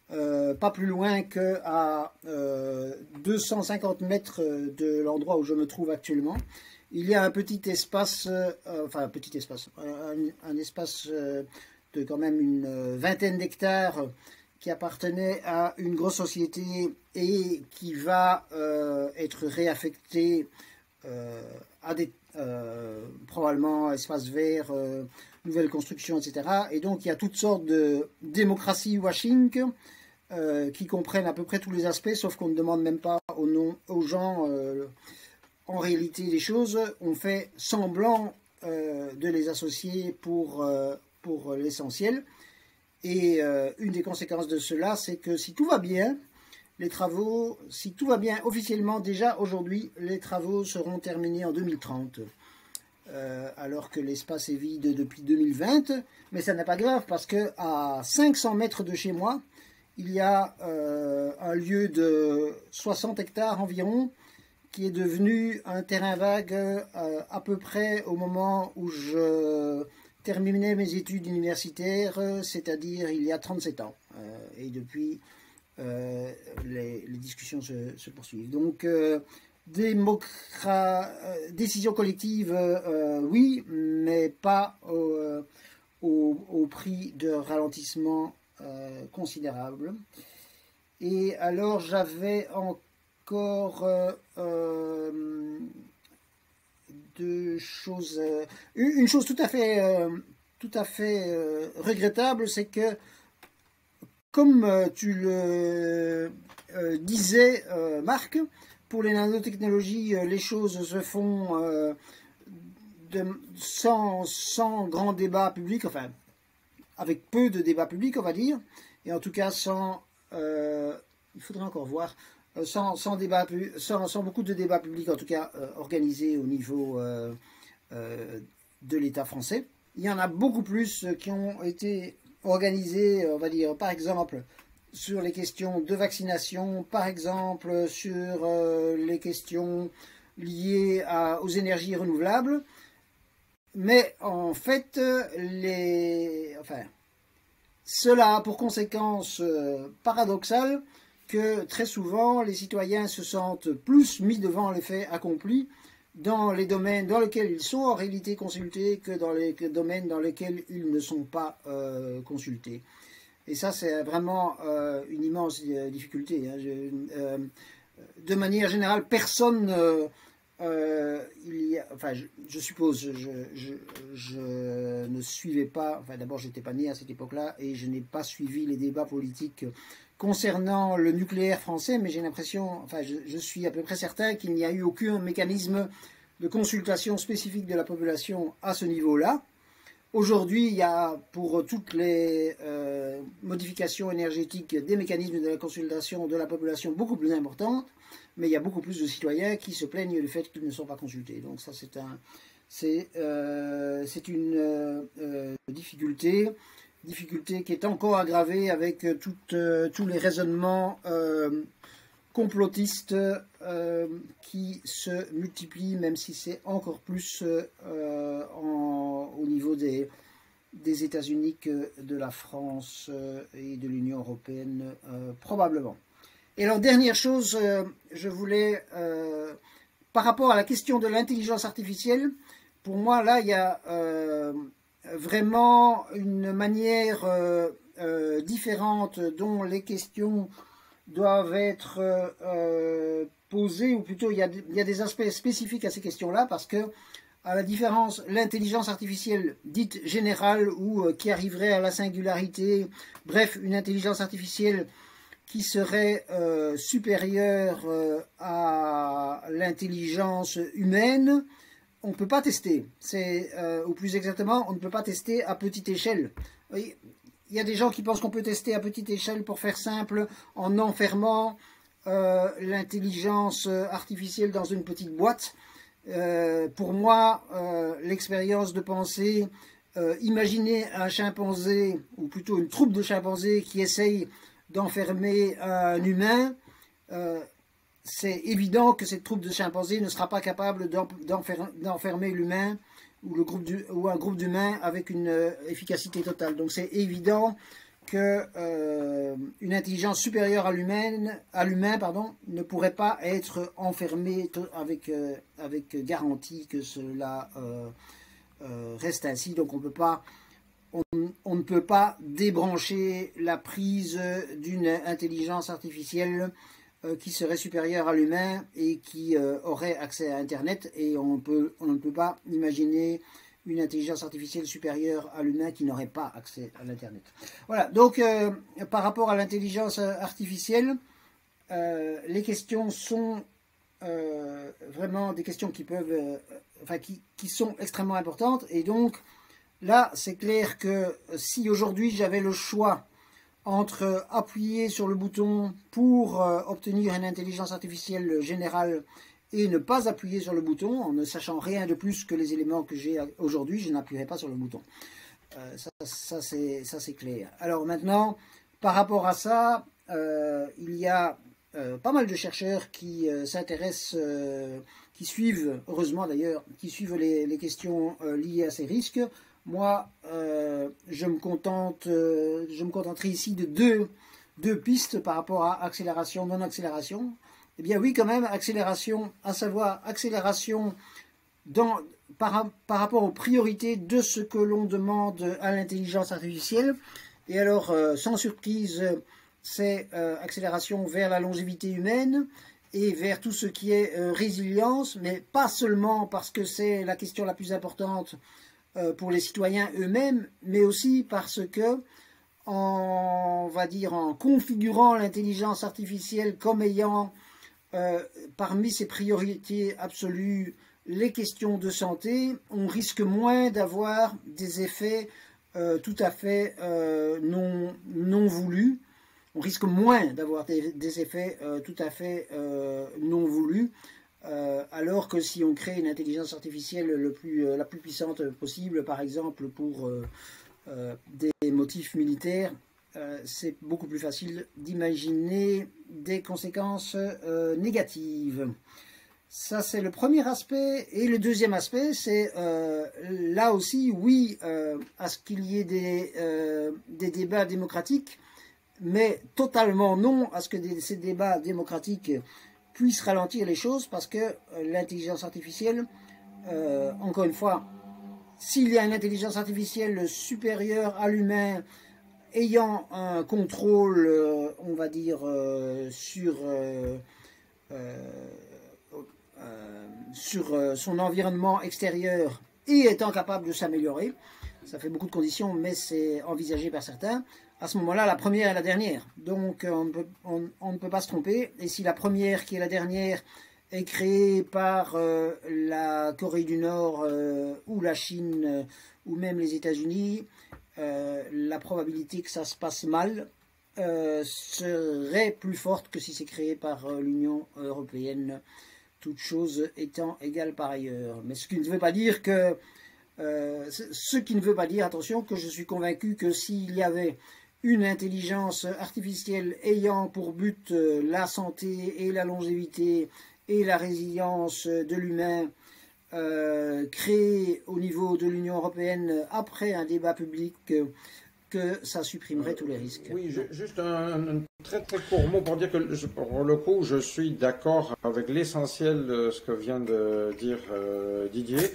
Speaker 3: pas plus loin qu'à 250 mètres de l'endroit où je me trouve actuellement. Il y a un petit espace, un espace de quand même une vingtaine d'hectares qui appartenait à une grosse société et qui va être réaffecté à des probablement espaces verts, nouvelles constructions, etc. Et donc il y a toutes sortes de démocratie washing qui comprennent à peu près tous les aspects, sauf qu'on ne demande même pas aux gens en réalité les choses. On fait semblant de les associer pour l'essentiel. Et une des conséquences de cela, c'est que si tout va bien, si tout va bien officiellement, déjà aujourd'hui, les travaux seront terminés en 2030. Alors que l'espace est vide depuis 2020. Mais ça n'est pas grave, parce qu'à 500 mètres de chez moi, il y a un lieu de 60 hectares environ, qui est devenu un terrain vague à peu près au moment où je terminais mes études universitaires, c'est-à-dire il y a 37 ans. Et depuis, les discussions se poursuivent. Donc, décision collective, oui, mais pas au prix de ralentissement considérable. Et alors, j'avais encore deux choses. Une chose tout à fait regrettable, c'est que, comme tu le disais, Marc, pour les nanotechnologies, les choses se font sans grand débat public, enfin, avec peu de débat public, on va dire, et en tout cas il faudrait encore voir, sans beaucoup de débats publics, en tout cas organisés au niveau de l'État français. Il y en a beaucoup plus qui ont été organisés, on va dire, par exemple, sur les questions de vaccination, par exemple, sur les questions liées aux énergies renouvelables. Mais en fait, cela a pour conséquence paradoxale que très souvent les citoyens se sentent plus mis devant les faits accomplis dans les domaines dans lesquels ils sont en réalité consultés que dans les domaines dans lesquels ils ne sont pas consultés. Et ça, c'est vraiment une immense difficulté. Hein. De manière générale, personne... je suppose, je ne suivais pas, enfin d'abord j'étais pas né à cette époque-là et je n'ai pas suivi les débats politiques concernant le nucléaire français, mais j'ai l'impression, je suis à peu près certain qu'il n'y a eu aucun mécanisme de consultation spécifique de la population à ce niveau-là. Aujourd'hui, il y a pour toutes les modifications énergétiques des mécanismes de la consultation de la population beaucoup plus importants, mais il y a beaucoup plus de citoyens qui se plaignent du fait qu'ils ne sont pas consultés. Donc ça, c'est une difficulté qui est encore aggravée avec tous les raisonnements complotistes qui se multiplient, même si c'est encore plus au niveau des États-Unis que de la France et de l'Union européenne, probablement. Et alors, dernière chose, je voulais, par rapport à la question de l'intelligence artificielle, pour moi, là, il y a vraiment une manière différente dont les questions doivent être posées, ou plutôt il y a des aspects spécifiques à ces questions-là, parce que, à la différence, l'intelligence artificielle dite générale, ou qui arriverait à la singularité, bref, une intelligence artificielle qui serait supérieure à l'intelligence humaine, on ne peut pas tester. Ou plus exactement, on ne peut pas tester à petite échelle. Oui, il y a des gens qui pensent qu'on peut tester à petite échelle, pour faire simple, en enfermant l'intelligence artificielle dans une petite boîte. Pour moi, l'expérience de penser, imaginez un chimpanzé, ou plutôt une troupe de chimpanzés qui essaye d'enfermer un humain, c'est évident que cette troupe de chimpanzés ne sera pas capable d'enfermer l'humain ou un groupe d'humains avec une efficacité totale. Donc c'est évident que une intelligence supérieure à l'humain ne pourrait pas être enfermée avec garantie que cela reste ainsi. Donc on ne peut pas débrancher la prise d'une intelligence artificielle qui serait supérieure à l'humain et qui aurait accès à Internet, et on ne peut pas imaginer une intelligence artificielle supérieure à l'humain qui n'aurait pas accès à l'Internet. Voilà, donc par rapport à l'intelligence artificielle, les questions sont vraiment des questions qui peuvent, qui sont extrêmement importantes, et donc là, c'est clair que si aujourd'hui j'avais le choix entre appuyer sur le bouton pour obtenir une intelligence artificielle générale et ne pas appuyer sur le bouton, en ne sachant rien de plus que les éléments que j'ai aujourd'hui, je n'appuierai pas sur le bouton. Ça c'est clair. Alors maintenant, par rapport à ça, il y a pas mal de chercheurs qui s'intéressent, qui suivent, heureusement d'ailleurs, qui suivent les questions liées à ces risques. Moi, je me contenterai ici de deux pistes par rapport à accélération, non-accélération. Eh bien oui, quand même, accélération, à savoir accélération par rapport aux priorités de ce que l'on demande à l'intelligence artificielle. Et alors, sans surprise, c'est accélération vers la longévité humaine et vers tout ce qui est résilience, mais pas seulement parce que c'est la question la plus importante pour les citoyens eux-mêmes, mais aussi parce que, on va dire, en configurant l'intelligence artificielle comme ayant parmi ses priorités absolues les questions de santé, on risque moins d'avoir des effets tout à fait non voulus. On risque moins d'avoir des effets tout à fait non voulus. Alors que si on crée une intelligence artificielle la plus puissante possible, par exemple pour des motifs militaires, c'est beaucoup plus facile d'imaginer des conséquences négatives. Ça, c'est le premier aspect. Et le deuxième aspect, c'est là aussi, oui, à ce qu'il y ait des débats démocratiques, mais totalement non à ce que ces débats démocratiques puisse ralentir les choses, parce que l'intelligence artificielle, encore une fois, s'il y a une intelligence artificielle supérieure à l'humain, ayant un contrôle, on va dire, sur son environnement extérieur et étant capable de s'améliorer, ça fait beaucoup de conditions, mais c'est envisagé par certains. À ce moment-là, la première est la dernière. Donc, on ne peut pas se tromper. Et si la première, qui est la dernière, est créée par la Corée du Nord ou la Chine ou même les États-Unis, la probabilité que ça se passe mal serait plus forte que si c'est créé par l'Union européenne, toutes choses étant égales par ailleurs. Mais ce qui ne veut pas dire que... attention, que je suis convaincu que s'il y avait une intelligence artificielle ayant pour but la santé et la longévité et la résilience de l'humain, créée au niveau de l'Union européenne après un débat public, que ça supprimerait tous les risques.
Speaker 4: Oui, juste un très très court mot pour dire que pour le coup, je suis d'accord avec l'essentiel de ce que vient de dire Didier.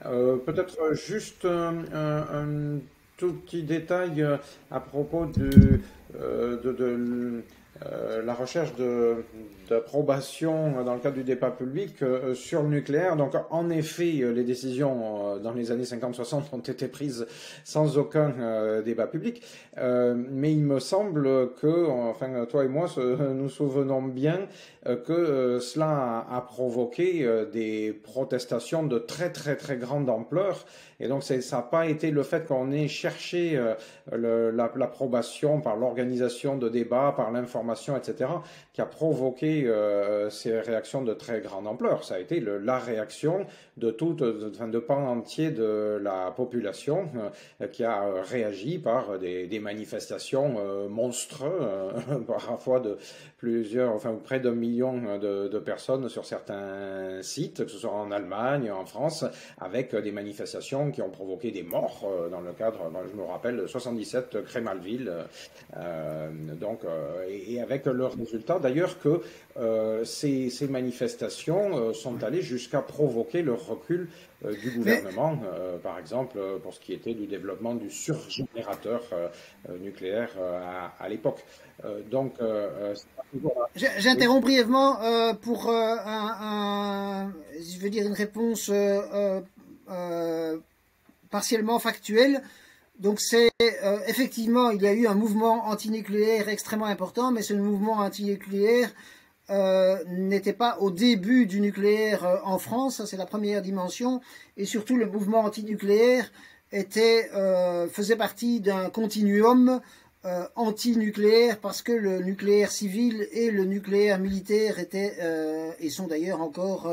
Speaker 4: Peut-être juste un tout petit détail à propos de la recherche d'approbation dans le cadre du débat public sur le nucléaire. Donc, en effet, les décisions dans les années 50-60 ont été prises sans aucun débat public. Mais il me semble que, enfin, toi et moi, nous souvenons bien que cela a provoqué des protestations de très très très grande ampleur. Et donc ça n'a pas été le fait qu'on ait cherché l'approbation par l'organisation de débats, par l'information, etc., qui a provoqué ces réactions de très grande ampleur. Ça a été la réaction de pans entiers de la population qui a réagi par des manifestations monstres, parfois de plusieurs, enfin près d'1 million de personnes sur certains sites, que ce soit en Allemagne, en France, avec des manifestations qui ont provoqué des morts dans le cadre, je me rappelle, 77 Crémalville, et avec le résultat d'ailleurs que ces manifestations sont allées jusqu'à provoquer le recul du gouvernement, par exemple pour ce qui était du développement du surgénérateur nucléaire à l'époque.
Speaker 3: J'interromps brièvement pour je veux dire une réponse partiellement factuelle. Donc c'est effectivement, il y a eu un mouvement antinucléaire extrêmement important, mais ce mouvement antinucléaire n'était pas au début du nucléaire en France, ça c'est la première dimension, et surtout le mouvement antinucléaire faisait partie d'un continuum anti-nucléaire, parce que le nucléaire civil et le nucléaire militaire étaient et sont d'ailleurs encore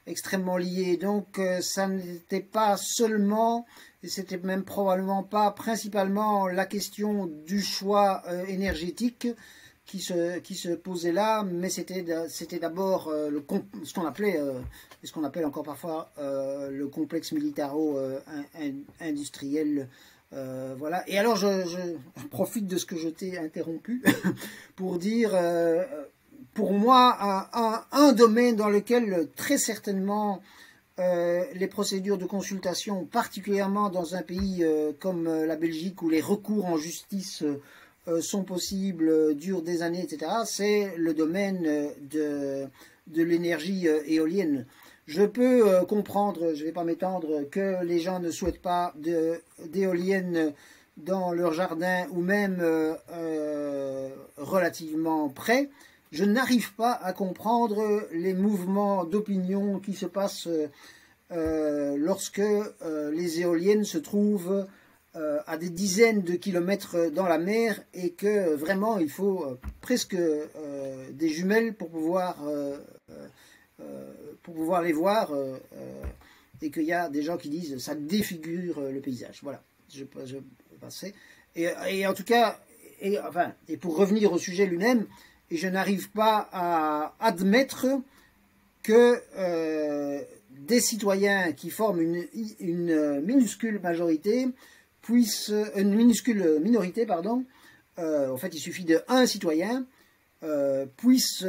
Speaker 3: extrêmement liés. Donc ça n'était pas seulement, et c'était même probablement pas principalement, la question du choix énergétique qui se posait là, mais c'était d'abord ce qu'on appelait et ce qu'on appelle encore parfois le complexe militaro-industriel. Voilà. Et alors je profite de ce que je t'ai interrompu pour dire, pour moi, un domaine dans lequel très certainement les procédures de consultation, particulièrement dans un pays comme la Belgique, où les recours en justice sont possibles, durent des années, etc., c'est le domaine de l'énergie éolienne. Je peux comprendre, je ne vais pas m'étendre, que les gens ne souhaitent pas d'éoliennes dans leur jardin ou même relativement près. Je n'arrive pas à comprendre les mouvements d'opinion qui se passent lorsque les éoliennes se trouvent à des dizaines de kilomètres dans la mer et que vraiment il faut presque des jumelles pour pouvoir les voir, et qu'il y a des gens qui disent ça défigure le paysage. Voilà, je passais. Et en tout cas, et pour revenir au sujet lui-même, et je n'arrive pas à admettre que des citoyens qui forment une minuscule majorité une minuscule minorité, pardon, en fait il suffit d'un citoyen, puisse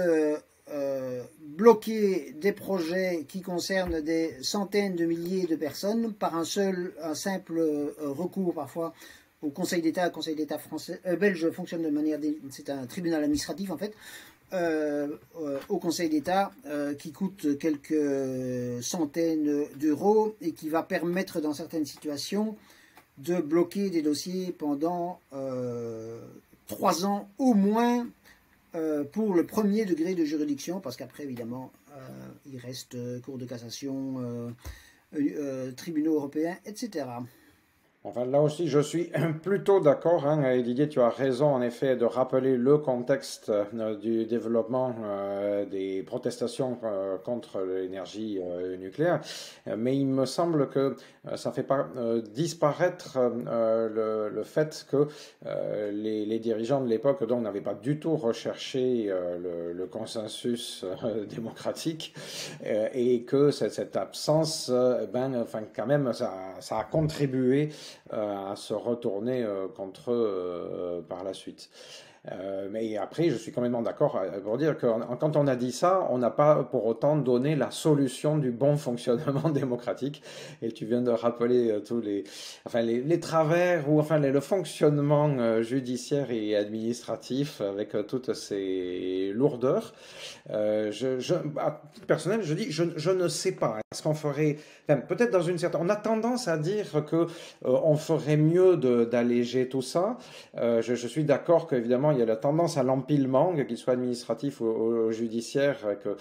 Speaker 3: bloquer des projets qui concernent des centaines de milliers de personnes par un simple recours parfois au Conseil d'État. Le Conseil d'État belge fonctionne de manière, c'est un tribunal administratif en fait, au Conseil d'État qui coûte quelques centaines d'euros et qui va permettre dans certaines situations de bloquer des dossiers pendant 3 ans au moins pour le premier degré de juridiction, parce qu'après évidemment il reste Cour de cassation, tribunaux européens, etc.
Speaker 4: Enfin, là aussi, je suis plutôt d'accord, hein, Didier, tu as raison en effet de rappeler le contexte du développement des protestations contre l'énergie nucléaire, mais il me semble que ça ne fait pas disparaître le fait que les dirigeants de l'époque n'avaient pas du tout recherché le consensus démocratique et que cette absence, quand même, ça a contribué à se retourner contre eux par la suite. Mais après, je suis complètement d'accord pour dire que quand on a dit ça, on n'a pas pour autant donné la solution du bon fonctionnement démocratique. Et tu viens de rappeler tous les travers ou le fonctionnement judiciaire et administratif avec toutes ces lourdeurs. À titre personnel, je dis, je ne sais pas. Est-ce qu'on ferait, peut-être dans une certaine, on a tendance à dire que on ferait mieux d'alléger tout ça. Je suis d'accord qu'évidemment il y a la tendance à l'empilement, qu'il soit administratif ou judiciaire, que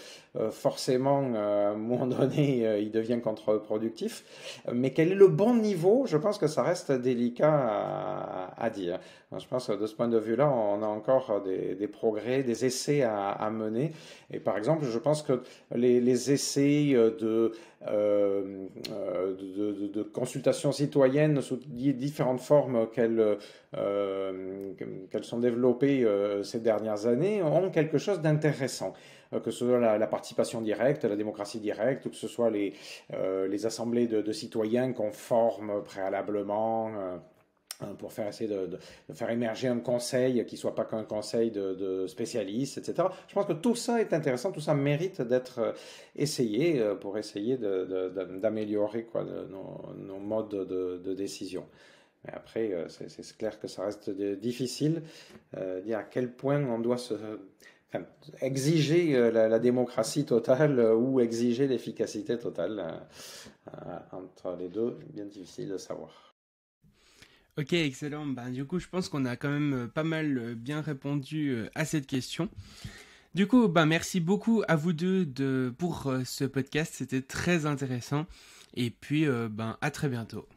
Speaker 4: forcément à un moment donné il devient contre-productif. Mais quel est le bon niveau? Je pense que ça reste délicat à dire. Je pense que de ce point de vue-là, on a encore des progrès, des essais à mener. Et par exemple, je pense que les essais de consultation citoyenne sous différentes formes qu'elles sont développées ces dernières années ont quelque chose d'intéressant. Que ce soit la participation directe, la démocratie directe, ou que ce soit les assemblées de citoyens qu'on forme préalablement pour essayer de faire émerger un conseil qui ne soit pas qu'un conseil de spécialistes, etc. Je pense que tout ça est intéressant, tout ça mérite d'être essayé pour essayer d'améliorer nos modes de décision. Mais après, c'est clair que ça reste difficile de dire à quel point on doit exiger la démocratie totale ou exiger l'efficacité totale. Entre les deux, bien difficile de savoir.
Speaker 1: Ok, excellent. Du coup, je pense qu'on a quand même pas mal bien répondu à cette question. Du coup, merci beaucoup à vous deux pour ce podcast. C'était très intéressant. Et puis, à très bientôt.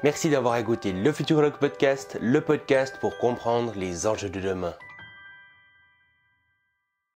Speaker 2: Merci d'avoir écouté le Futurologue Podcast, le podcast pour comprendre les enjeux de demain.